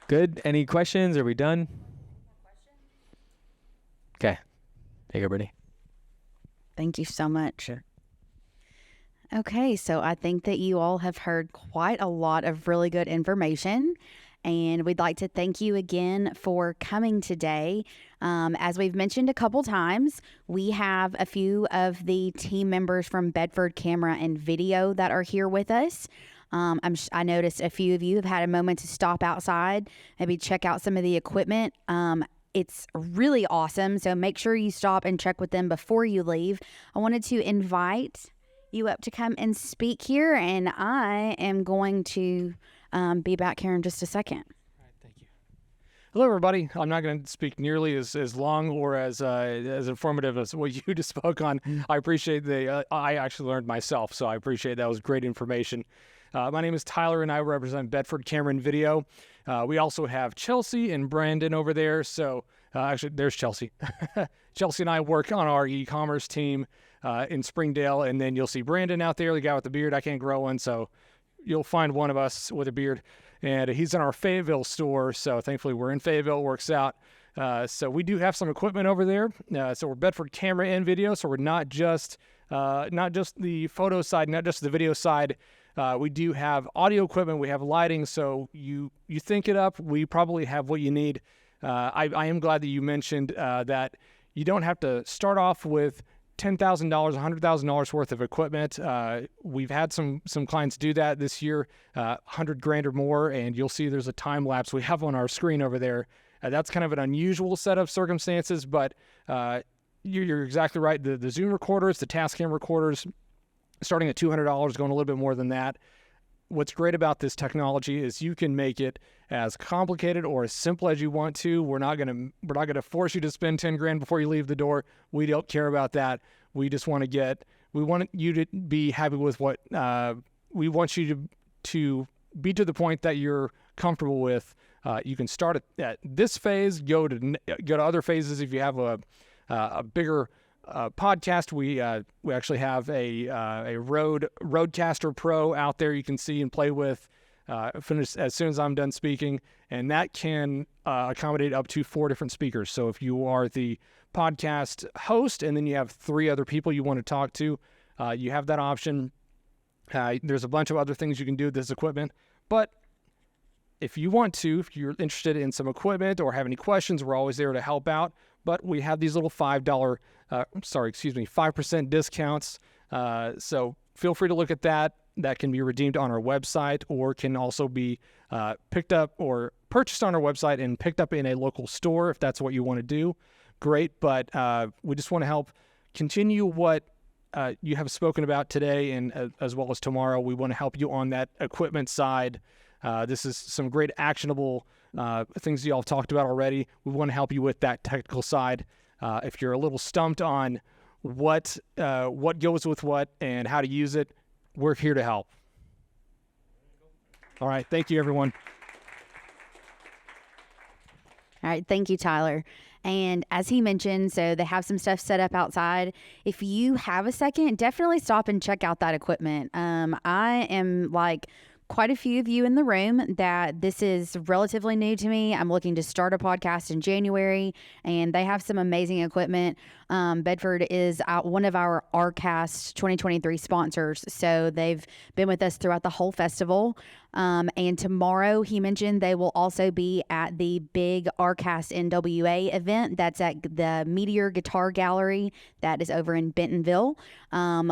Good. Any questions? Are we done? Okay. There you go, Brittany. Thank you so much. Okay, so I think that you all have heard quite a lot of really good information, and we'd like to thank you again for coming today. As we've mentioned a couple times, we have a few of the team members from Bedford Camera and Video that are here with us. I noticed a few of you have had a moment to stop outside, maybe check out some of the equipment. It's really awesome, so make sure you stop and check with them before you leave. I wanted to invite you up to come and speak here, and I am going to be back here in just a second. All right, thank you. Hello, everybody. I'm not going to speak nearly as long or as informative as what you just spoke on. I appreciate I actually learned myself, so I appreciate that. Was great information. My name is Tyler, and I represent Bedford Camera and Video. We also have Chelsea and Brandon over there. So actually, there's Chelsea. Chelsea and I work on our e-commerce team in Springdale, and then you'll see Brandon out there, the guy with the beard. I can't grow one, so you'll find one of us with a beard. And he's in our Fayetteville store, so thankfully we're in Fayetteville. It works out. So we do have some equipment over there. So we're Bedford Camera and Video, so we're not just the photo side, not just the video side. We do have audio equipment. We have lighting. So you think it up. We probably have what you need. I am glad that you mentioned that you don't have to start off with $10,000, $100,000 worth of equipment. We've had some clients do that this year, $100,000 or more, and you'll see there's a time lapse we have on our screen over there. That's kind of an unusual set of circumstances, but you're exactly right. The Zoom recorders, the Tascam recorders, starting at $200, going a little bit more than that. What's great about this technology is you can make it as complicated or as simple as you want to. We're not gonna force you to spend $10,000 before you leave the door. We don't care about that. We just want you to be happy with what we want you to be to the point that you're comfortable with. You can start at this phase, go to other phases if you have a bigger podcast. We actually have a Rodecaster Pro out there you can see and play with. Finish as soon as I'm done speaking, and that can accommodate up to 4 different speakers. So if you are the podcast host and then you have 3 other people you want to talk to, you have that option. There's a bunch of other things you can do with this equipment, but if you're interested in some equipment or have any questions, we're always there to help out. But we have these little $5% discounts. So feel free to look at that. That can be redeemed on our website or can also be picked up or purchased on our website and picked up in a local store if that's what you want to do. Great, but we just want to help continue what you have spoken about today and as well as tomorrow. We want to help you on that equipment side. This is some great actionable things y'all have talked about already. We want to help you with that technical side. If you're a little stumped on what goes with what and how to use it, we're here to help. All right. Thank you, everyone. All right. Thank you, Tyler. And as he mentioned, so they have some stuff set up outside. If you have a second, definitely stop and check out that equipment. I am like quite a few of you in the room that this is relatively new to me. I'm looking to start a podcast in January, and they have some amazing equipment. Bedford is one of our RCast 2023 sponsors, so they've been with us throughout the whole festival. And tomorrow, he mentioned they will also be at the big RCast NWA event that's at the Meteor Guitar Gallery that is over in Bentonville.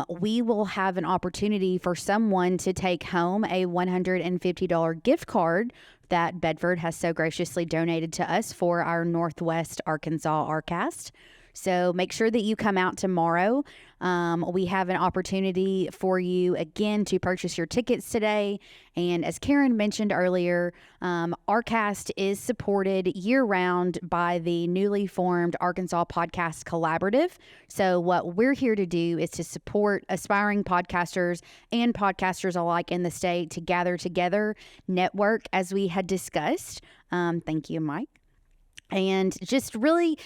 We will have an opportunity for someone to take home a $150 gift card that Bedford has so graciously donated to us for our Northwest Arkansas RCast. So make sure that you come out tomorrow. We have an opportunity for you again to purchase your tickets today. And as Karen mentioned earlier, RCast is supported year-round by the newly formed Arkansas Podcast Collaborative. So what we're here to do is to support aspiring podcasters and podcasters alike in the state to gather together, network, as we had discussed. Thank you, Mike. And just really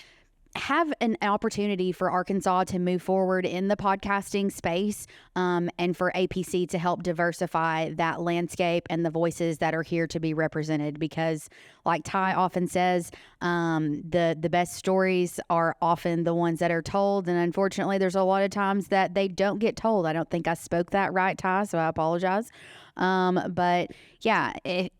have an opportunity for Arkansas to move forward in the podcasting space, and for APC to help diversify that landscape and the voices that are here to be represented. Because like Ty often says, the best stories are often the ones that are told. And unfortunately, there's a lot of times that they don't get told. I don't think I spoke that right, Ty, so I apologize. But yeah, I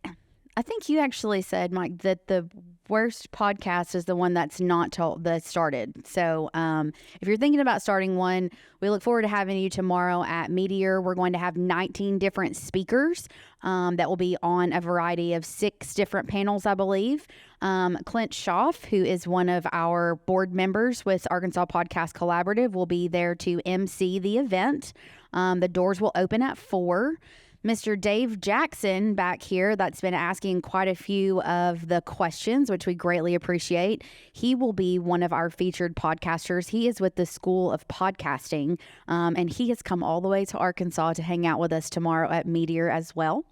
think you actually said, Mike, that the worst podcast is the one that's not told, that started. So if you're thinking about starting one, we look forward to having you tomorrow at Meteor. We're going to have 19 different speakers that will be on a variety of 6 different panels, I believe. Clint Schaff, who is one of our board members with Arkansas Podcast Collaborative, will be there to MC the event. The doors will open at 4. Mr. Dave Jackson back here, that's been asking quite a few of the questions, which we greatly appreciate. He will be one of our featured podcasters. He is with the School of Podcasting, and he has come all the way to Arkansas to hang out with us tomorrow at Meteor as well.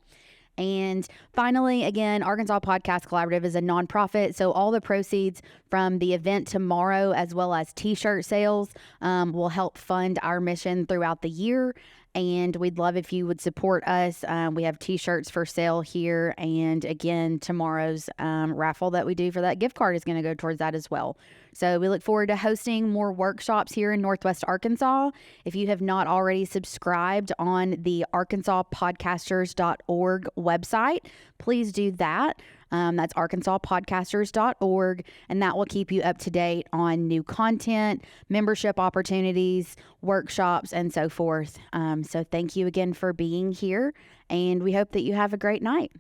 And finally, again, Arkansas Podcast Collaborative is a nonprofit, so all the proceeds from the event tomorrow, as well as T-shirt sales, will help fund our mission throughout the year. And we'd love if you would support us. We have T-shirts for sale here. And again, tomorrow's raffle that we do for that gift card is going to go towards that as well. So we look forward to hosting more workshops here in Northwest Arkansas. If you have not already subscribed on the arkansaspodcasters.org website, please do that. That's arkansaspodcasters.org, and that will keep you up to date on new content, membership opportunities, workshops, and so forth. So thank you again for being here, and we hope that you have a great night.